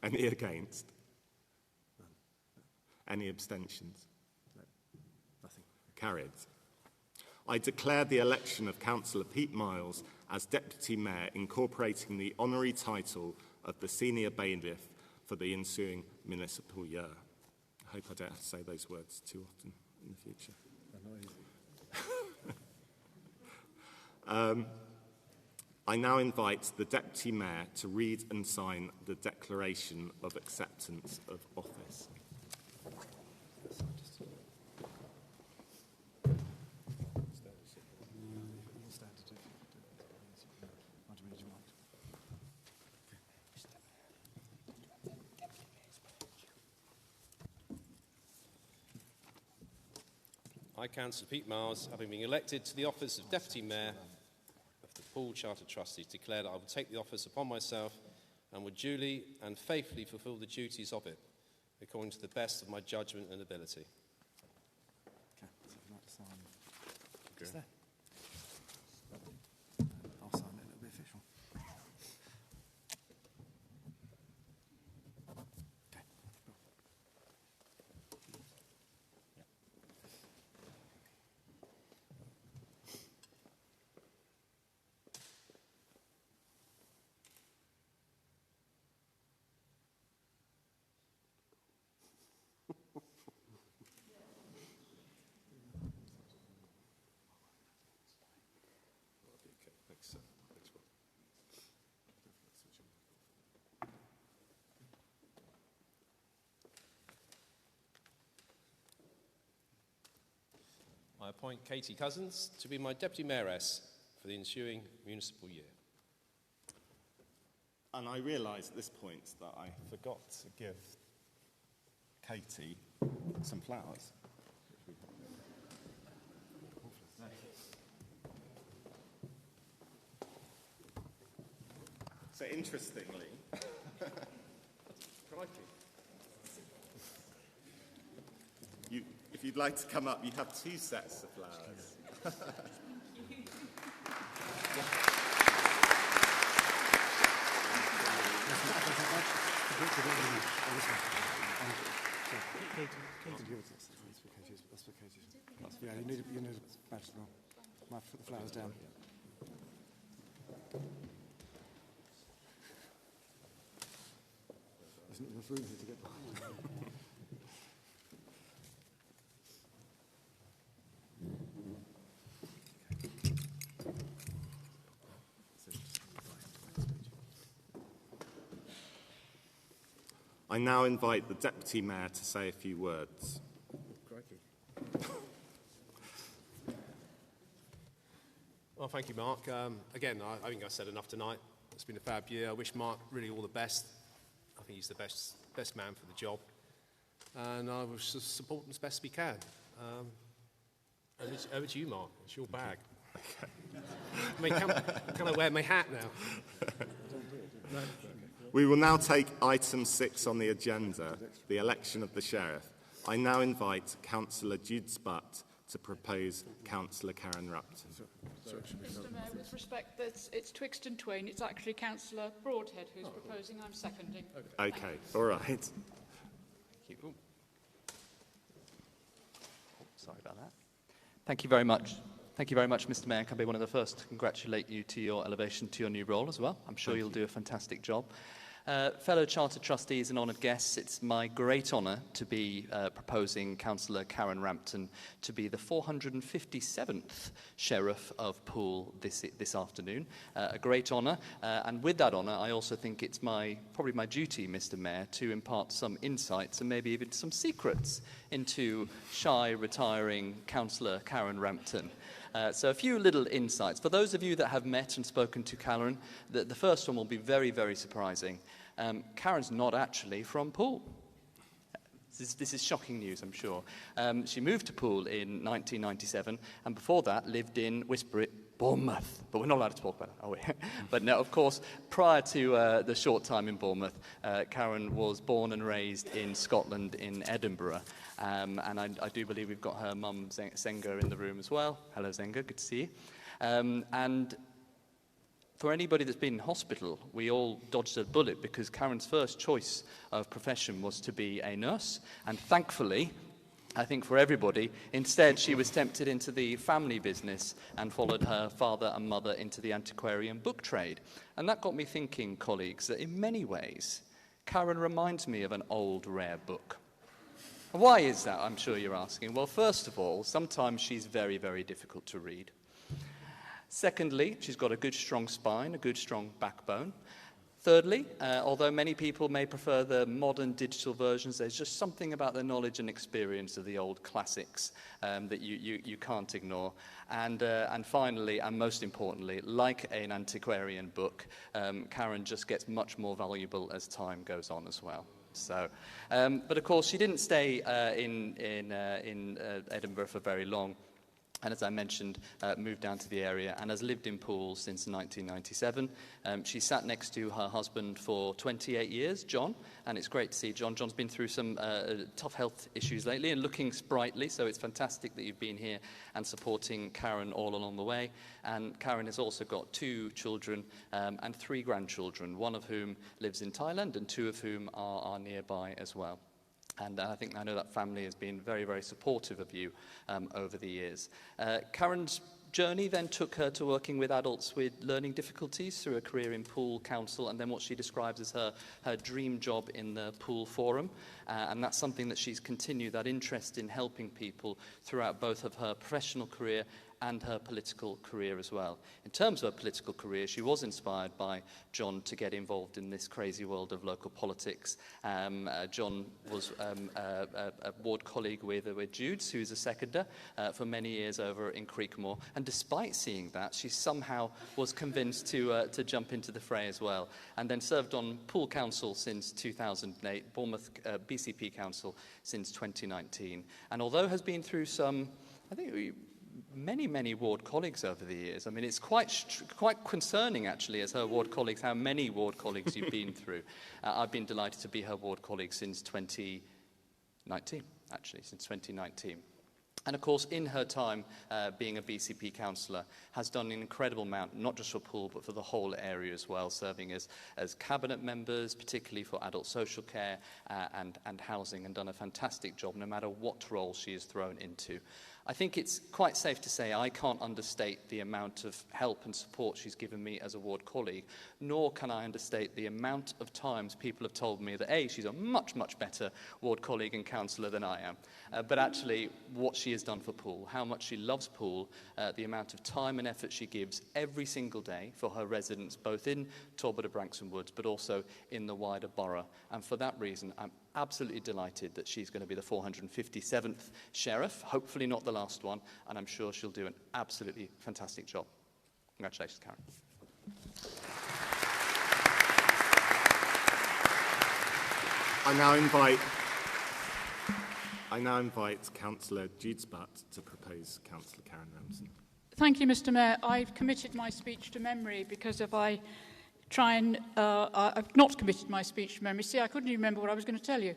Any against? Any abstentions? No, nothing. Carried. I declare the election of Councillor Pete Miles as Deputy Mayor, incorporating the honorary title of the Senior Bailiff for the ensuing municipal year. I hope I don't have to say those words too often in the future. I now invite the Deputy Mayor to read and sign the Declaration of Acceptance of Office. I, Councillor Pete Miles, having been elected to the office of Deputy Mayor of the Poole Charter Trustees, declare that I will take the office upon myself and will duly and faithfully fulfil the duties of it, according to the best of my judgment and ability. Okay, so if you'd like to sign, it's there. I'll sign it, it'll be official. Okay. I appoint Katie Cousins to be my Deputy Mayoress for the ensuing municipal year. And I realise at this point that I forgot to give Katie some flowers. So interestingly, if you'd like to come up, you have two sets of flowers. Yeah, you need a badge as well. Might put the flowers down. There's not enough room here to get behind. I now invite the Deputy Mayor to say a few words. Well, thank you, Mark. Again, I think I've said enough tonight. It's been a fab year. I wish Mark really all the best. I think he's the best man for the job. And I will support him as best we can. Over to you, Mark. It's your bag. I mean, can I wear my hat now? We will now take item 6 on the agenda, the election of the Sheriff. I now invite Councillor Jude Sputt to propose Councillor Karen Rupton. Mr Mayor, with respect, it's twixt and twain. It's actually Councillor Broadhead who's proposing. I'm seconding. Okay, all right. Sorry about that. Thank you very much. Thank you very much, Mr Mayor. Can I be one of the first to congratulate you to your elevation to your new role as well. I'm sure you'll do a fantastic job. Fellow Charter Trustees and honoured guests, it's my great honour to be proposing Councillor Karen Rampton to be the 457th Sheriff of Poole this afternoon. A great honour, and with that honour, I also think it's probably my duty, Mr Mayor, to impart some insights and maybe even some secrets into shy, retiring Councillor Karen Rampton. So a few little insights. For those of you that have met and spoken to Karen, the first one will be very, very surprising. Karen's not actually from Poole. This is shocking news, I'm sure. She moved to Poole in 1997, and before that lived in, whisper it, Bournemouth. But we're not allowed to talk about it, are we? But no, of course, prior to the short time in Bournemouth, Karen was born and raised in Scotland, in Edinburgh. And I do believe we've got her mum, Zenga, in the room as well. Hello, Zenga, good to see you. And for anybody that's been in hospital, we all dodged a bullet because Karen's first choice of profession was to be a nurse. And thankfully, I think for everybody, instead she was tempted into the family business and followed her father and mother into the antiquarian book trade. And that got me thinking, colleagues, that in many ways, Karen reminds me of an old, rare book. Why is that, I'm sure you're asking? Well, first of all, sometimes she's very, very difficult to read. Secondly, she's got a good, strong spine, a good, strong backbone. Thirdly, although many people may prefer the modern digital versions, there's just something about the knowledge and experience of the old classics that you can't ignore. And finally, and most importantly, like an antiquarian book, Karen just gets much more valuable as time goes on as well. So, but of course, she didn't stay in Edinburgh for very long. And as I mentioned, moved down to the area and has lived in Poole since 1997. She sat next to her husband for 28 years, John, and it's great to see John. John's been through some tough health issues lately and looking sprightly, so it's fantastic that you've been here and supporting Karen all along the way. And Karen has also got 2 children and 3 grandchildren, one of whom lives in Thailand and 2 of whom are nearby as well. And I know that family has been very, very supportive of you over the years. Karen's journey then took her to working with adults with learning difficulties through a career in Poole Council and then what she describes as her dream job in the Poole Forum. And that's something that she's continued, that interest in helping people throughout both of her professional career and her political career as well. In terms of her political career, she was inspired by John to get involved in this crazy world of local politics. John was a ward colleague with Jude's, who's a seconder, for many years over in Creekmore. And despite seeing that, she somehow was convinced to jump into the fray as well. And then served on Poole Council since 2008, Bournemouth BCP Council since 2019. And although has been through some, I think, many ward colleagues over the years. I mean, it's quite concerning, actually, as her ward colleagues, how many ward colleagues you've been through. I've been delighted to be her ward colleague since 2019, actually, since 2019. And of course, in her time being a BCP councillor, has done an incredible amount, not just for Poole, but for the whole area as well, serving as cabinet members, particularly for adult social care and housing, and done a fantastic job, no matter what role she is thrown into. I think it's quite safe to say I can't understate the amount of help and support she's given me as a ward colleague, nor can I understate the amount of times people have told me that, A, she's a much, much better ward colleague and councillor than I am, but actually what she has done for Poole, how much she loves Poole, the amount of time and effort she gives every single day for her residents, both in Talbot of Branksome Woods, but also in the wider borough. And for that reason, I'm absolutely delighted that she's going to be the 457th sheriff, hopefully not the last one, and I'm sure she'll do an absolutely fantastic job. Congratulations, Karen. I now invite Councillor Jude Sputt to propose Councillor Karen Ramsden. Thank you, Mr Mayor. I've committed my speech to memory because if I try and... I've not committed my speech to memory. See, I couldn't even remember what I was going to tell you.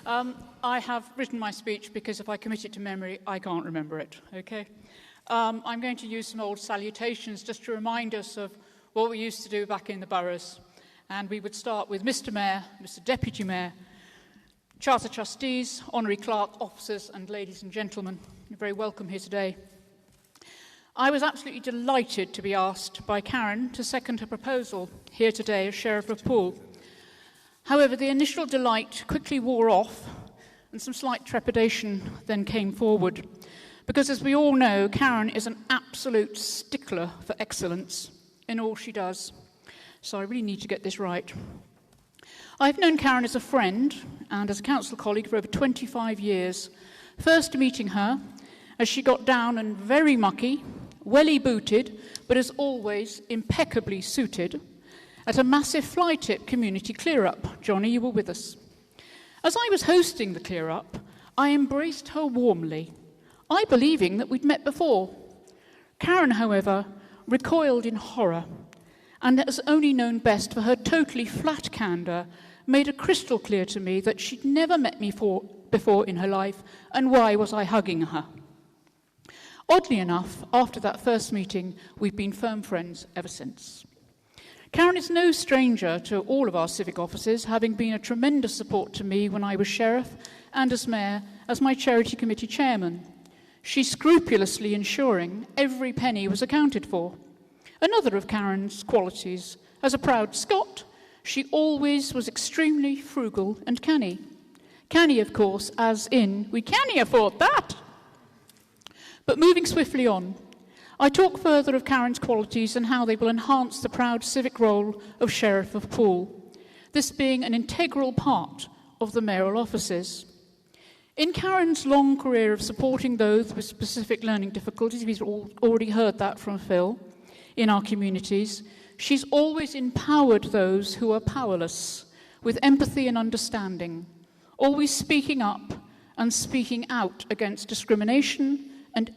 I have written my speech because if I commit it to memory, I can't remember it, okay? I'm going to use some old salutations just to remind us of what we used to do back in the boroughs. And we would start with Mr Mayor, Mr Deputy Mayor, Charter Trustees, Honorary Clerk, officers and ladies and gentlemen. You're very welcome here today. I was absolutely delighted to be asked by Karen to second her proposal here today as Sheriff of Poole. However, the initial delight quickly wore off, and some slight trepidation then came forward. Because as we all know, Karen is an absolute stickler for excellence in all she does. So I really need to get this right. I've known Karen as a friend and as a council colleague for over 25 years, first meeting her as she got down and very mucky, welly booted, but as always impeccably suited, at a massive fly tip community clear-up. Johnny, you were with us. As I was hosting the clear-up, I embraced her warmly, I believing that we'd met before. Karen, however, recoiled in horror, and as only known best for her totally flat candour, made it crystal clear to me that she'd never met me before in her life, and why was I hugging her? Oddly enough, after that first meeting, we've been firm friends ever since. Karen is no stranger to all of our civic offices, having been a tremendous support to me when I was sheriff and as mayor, as my charity committee chairman. She's scrupulously ensuring every penny was accounted for. Another of Karen's qualities, as a proud Scot, she always was extremely frugal and canny. Canny, of course, as in, we canny afford that. But moving swiftly on, I talk further of Karen's qualities and how they will enhance the proud civic role of Sheriff of Poole, this being an integral part of the mayoral offices. In Karen's long career of supporting those with specific learning difficulties, we've already heard that from Phil, in our communities, she's always empowered those who are powerless with empathy and understanding, always speaking up and speaking out against discrimination and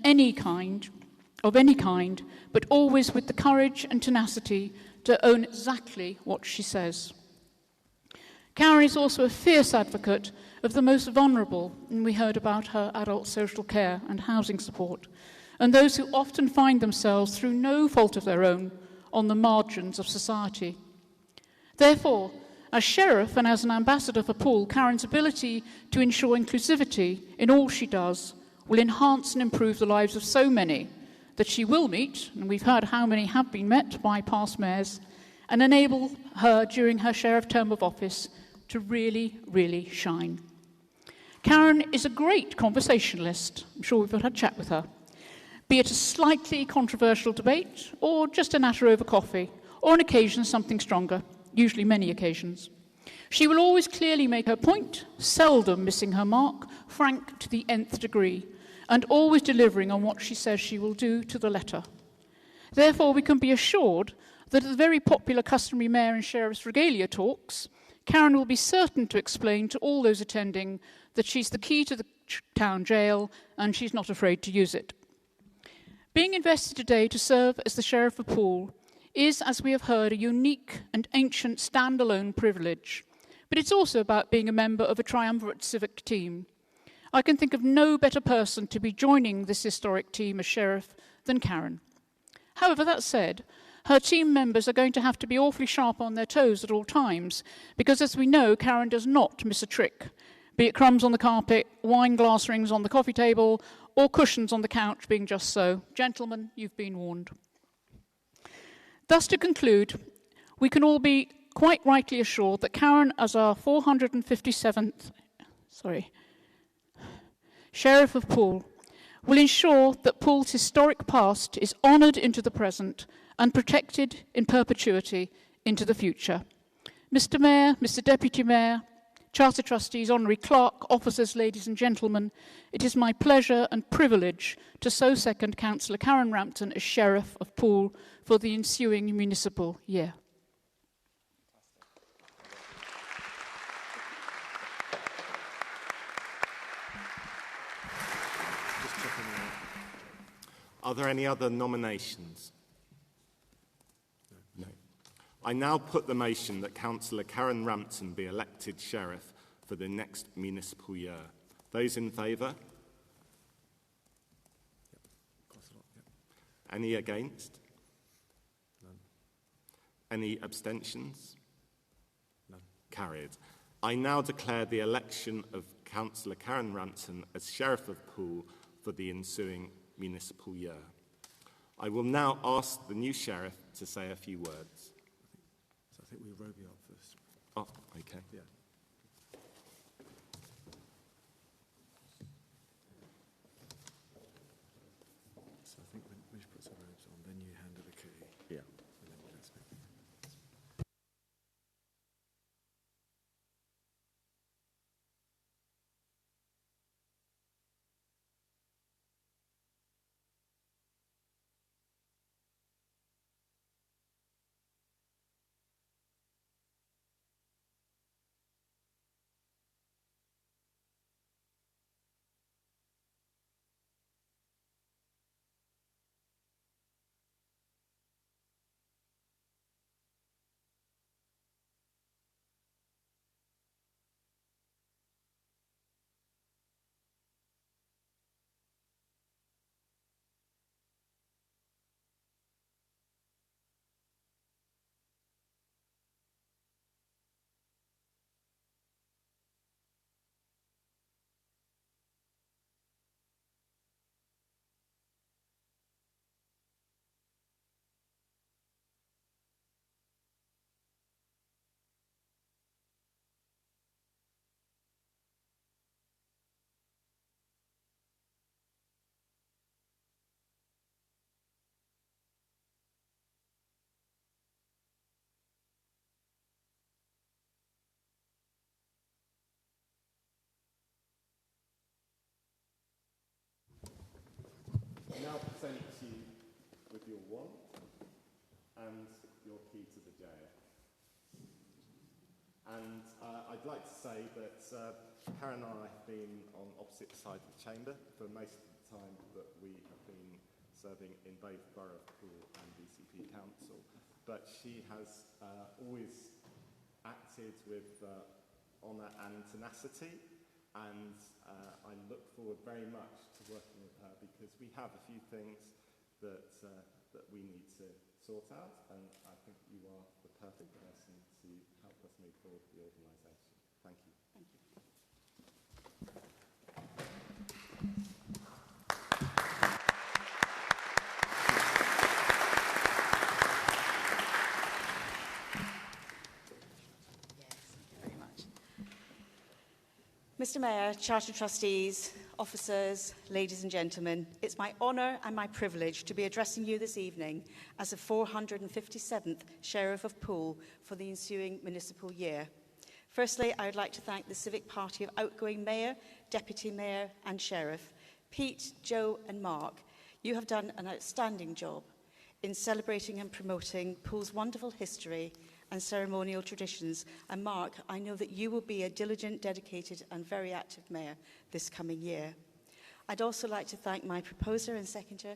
of any kind, but always with the courage and tenacity to own exactly what she says. Karen is also a fierce advocate of the most vulnerable, and we heard about her adult social care and housing support, and those who often find themselves, through no fault of their own, on the margins of society. Therefore, as sheriff and as an ambassador for Poole, Karen's ability to ensure inclusivity in all she does will enhance and improve the lives of so many that she will meet, and we've heard how many have been met by past mayors, and enable her during her sheriff term of office to really, really shine. Karen is a great conversationalist. I'm sure we've had a chat with her. Be it a slightly controversial debate, or just a natter over coffee, or on occasion something stronger, usually many occasions. She will always clearly make her point, seldom missing her mark, frank to the nth degree, and always delivering on what she says she will do to the letter. Therefore, we can be assured that at the very popular customary mayor and sheriff's regalia talks, Karen will be certain to explain to all those attending that she's the key to the town jail and she's not afraid to use it. Being invested today to serve as the Sheriff of Poole is, as we have heard, a unique and ancient standalone privilege, but it's also about being a member of a triumvirate civic team. I can think of no better person to be joining this historic team as Sheriff than Karen. However, that said, her team members are going to have to be awfully sharp on their toes at all times, because as we know, Karen does not miss a trick, be it crumbs on the carpet, wine glass rings on the coffee table, or cushions on the couch being just so. Gentlemen, you've been warned. Thus, to conclude, we can all be quite rightly assured that Karen, as our 457th Sheriff of Poole, will ensure that Poole's historic past is honoured into the present and protected in perpetuity into the future. Mr. Mayor, Mr. Deputy Mayor, Charter Trustees, Honorary Clerk, officers, ladies and gentlemen, it is my pleasure and privilege to so second Councillor Karen Rampton as Sheriff of Poole for the ensuing municipal year. Are there any other nominations? No. I now put the motion that Councillor Karen Rampton be elected Sheriff for the next municipal year. Those in favour? Any against? None. Any abstentions? None. Carried. I now declare the election of Councillor Karen Rampton as Sheriff of Poole for the ensuing municipal year. I will now ask the new Sheriff to say a few words. So I think we Roby up first. Oh, okay. Yeah. So I think when she puts her robes on, then you hand her the key. Yeah. And then we'll speak. Now present you with your wand and your key to the jail. And I'd like to say that Karen and I have been on opposite sides of the chamber for most of the time that we have been serving in both Borough of Poole and BCP Council. But she has always acted with honour and tenacity, and I look forward very much to working with her because we have a few things that we need to sort out, and I think you are the perfect person to help us move forward the organisation. Thank you. Thank you. Mr Mayor, Charter Trustees, officers, ladies and gentlemen, it's my honour and my privilege to be addressing you this evening as the 457th Sheriff of Poole for the ensuing municipal year. Firstly, I would like to thank the civic party of outgoing Mayor, Deputy Mayor and Sheriff, Pete, Joe and Mark. You have done an outstanding job in celebrating and promoting Poole's wonderful history and ceremonial traditions. And Mark, I know that you will be a diligent, dedicated and very active mayor this coming year. I'd also like to thank my proposer and seconder,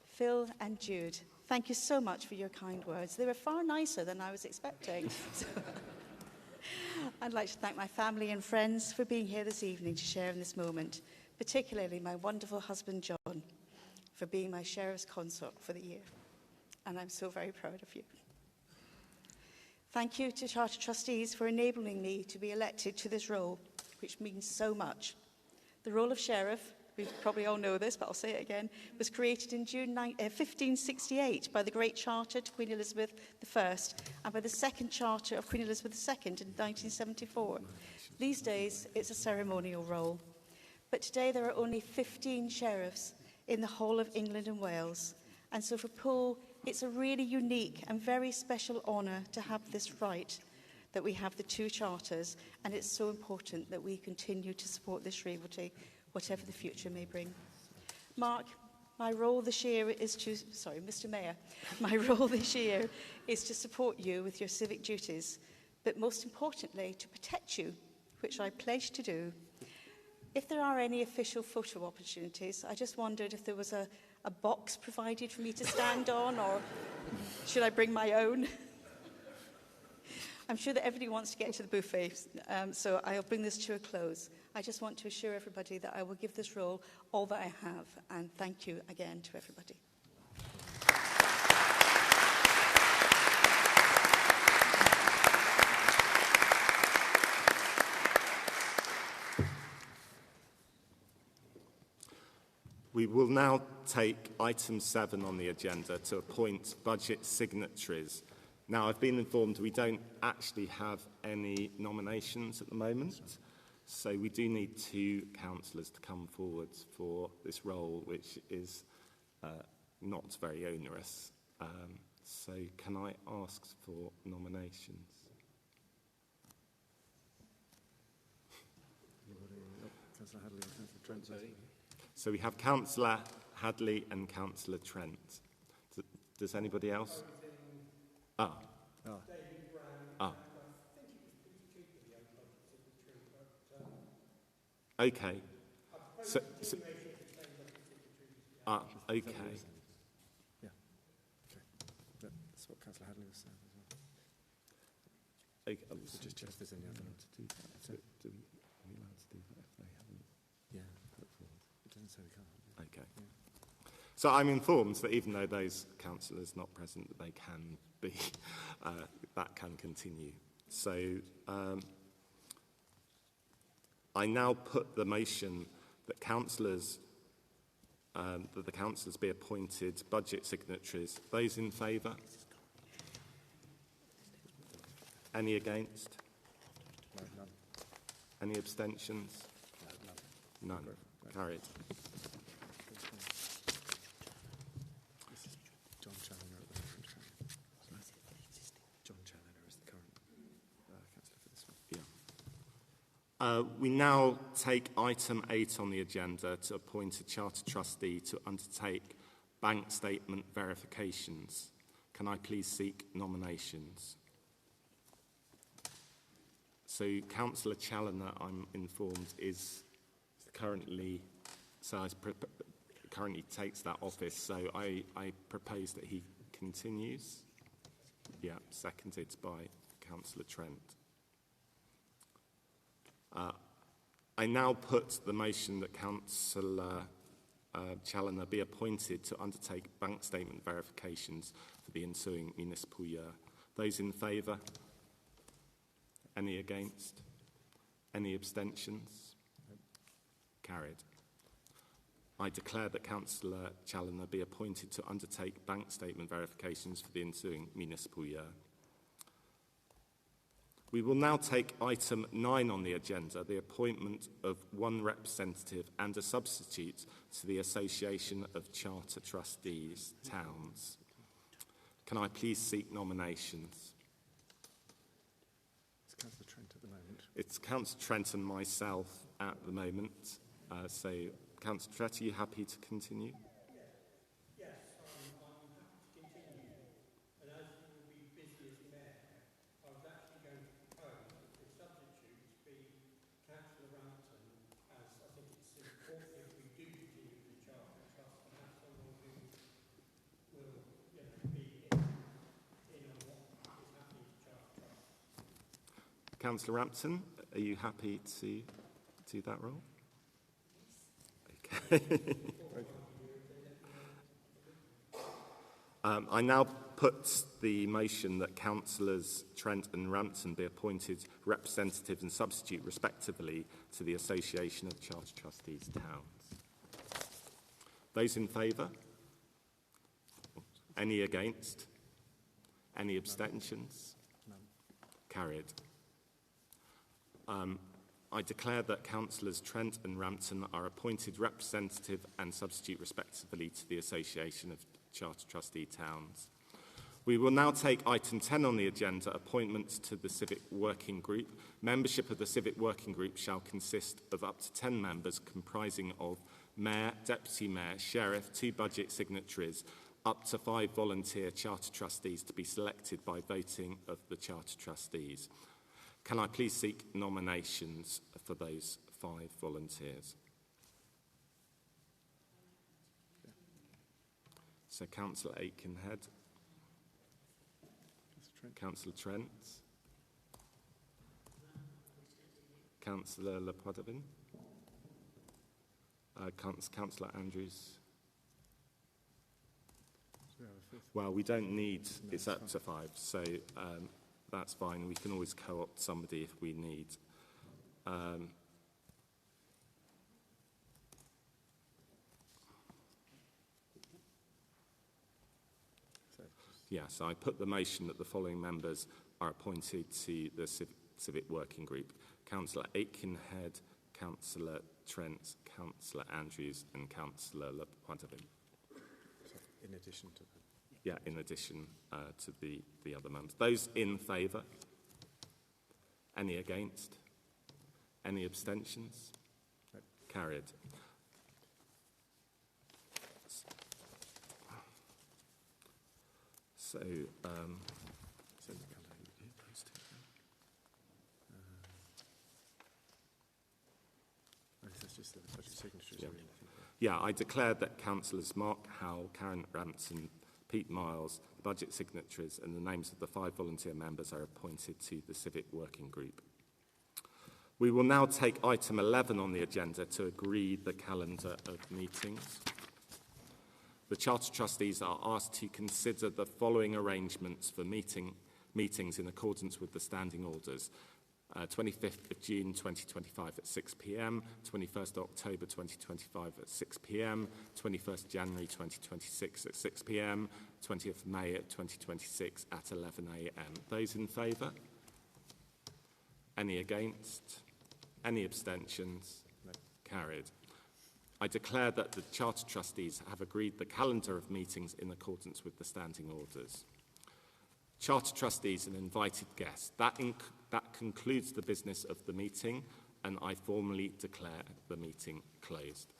Phil and Jude. Thank you so much for your kind words. They were far nicer than I was expecting. I'd like to thank my family and friends for being here this evening to share in this moment, particularly my wonderful husband, John, for being my sheriff's consort for the year. And I'm so very proud of you. Thank you to Charter Trustees for enabling me to be elected to this role, which means so much. The role of Sheriff, we probably all know this, but I'll say it again, was created in June 1568 by the Great Charter to Queen Elizabeth I and by the Second Charter of Queen Elizabeth II in 1974. These days, it's a ceremonial role. But today there are only 15 sheriffs in the whole of England and Wales. And so for Poole, it's a really unique and very special honour to have this right, that we have the two charters, and it's so important that we continue to support this realty, whatever the future may bring. Mark, my role this year is to, Mr Mayor, my role this year is to support you with your civic duties, but most importantly, to protect you, which I pledge to do. If there are any official photo opportunities, I just wondered if there was a box provided for me to stand on, or should I bring my own? I'm sure that everybody wants to get to the buffet, so I'll bring this to a close. I just want to assure everybody that I will give this role all that I have, and thank you again to everybody. We will now take item 7 on the agenda to appoint budget signatories Now, I've been informed we don't actually have any nominations at the moment, so we do need 2 councillors to come forward for this role, which is not very onerous. So can I ask for nominations? Councillor Hadley or Councillor Trent. So we have Councillor Hadley and Councillor Trent. Does anybody else? Okay. Okay. Yeah. Okay. That's what Councillor Hadley was saying as well. Okay. So just check if there's any other. To do that. So, are we allowed to do that if they haven't? Yeah. It doesn't say we can't. Okay. Yeah. So I'm informed that even though those councillors not present, that they can be, that can continue. So I now put the motion that councillors, that the councillors be appointed budget signatories. Those in favour? Any against? No, none. Any abstentions? No, None. Carried. This is John Challoner at the moment. John Challoner is the current councillor for this one. Yeah. We now take item 8 on the agenda to appoint a Charter Trustee to undertake bank statement verifications. Can I please seek nominations? So Councillor Challoner, I'm informed, is currently, currently takes that office, so I propose that he continues. Yeah, seconded by Councillor Trent. I now put the motion that Councillor Challoner be appointed to undertake bank statement verifications for the ensuing municipal year. Those in favour? Any against? Any abstentions? Carried. I declare that Councillor Challoner be appointed to undertake bank statement verifications for the ensuing municipal year. We will now take item 9 on the agenda, the appointment of 1 representative and a substitute to the Association of Charter Trustees Towns. Can I please seek nominations? It's Councillor Trent at the moment. It's Councillor Trent and myself at the moment. So, Councillor Trent, are you happy to continue? Yes, I'm happy to continue. And as you will be busy as mayor, I was actually going to propose that the substitute be Councillor Rampton, as I think it's important if we do continue with the Charter Trust to have someone who will, be in on what is happening to Charter Trust. Councillor Rampton, are you happy to do that role? Okay. I now put the motion that Councillors Trent and Rampton be appointed representatives and substitute respectively to the Association of Charter Trustees Towns. Those in favour? Any against? Any abstentions? None. Carried. I declare that Councillors Trent and Rampton are appointed representative and substitute respectively to the Association of Charter Trustee Towns. We will now take item 10 on the agenda, appointments to the Civic Working Group. Membership of the Civic Working Group shall consist of up to 10 members comprising of Mayor, Deputy Mayor, Sheriff, 2 budget signatories, up to 5 volunteer Charter Trustees to be selected by voting of the Charter Trustees. Can I please seek nominations for those 5 volunteers? So Councillor Aikenhead, Councillor Trent, Councillor Lepodovin, Councillor Andrews. Well, we don't need, it's up to 5, so that's fine. We can always co-opt somebody if we need. Yes, I put the motion that the following members are appointed to the Civic Working Group. Councillor Aikenhead, Councillor Trent, Councillor Andrews and Councillor Lepointevin. In addition to the... Yeah, in addition to the other members. Those in favour? Any against? Any abstentions? No. Carried. So, yeah, I declare that Councillors Mark Howell, Karen Ramsden, Pete Miles, the budget signatories and the names of the 5 volunteer members are appointed to the Civic Working Group. We will now take item 11 on the agenda to agree the calendar of meetings. The Charter Trustees are asked to consider the following arrangements for meetings in accordance with the standing orders. 25th of June 2025 at 6 p.m, 21st October 2025 at 6 p.m, 21st January 2026 at 6 p.m, 20th May at 2026 at 11 a.m. Those in favour? Any against? Any abstentions? No. Carried. I declare that the Charter Trustees have agreed the calendar of meetings in accordance with the standing orders. Charter Trustees and invited guests. That concludes the business of the meeting, and I formally declare the meeting closed.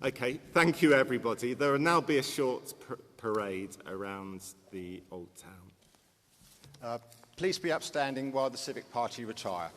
Okay, thank you everybody. There will now be a short parade around the Old Town. Please be upstanding while the Civic Party retire.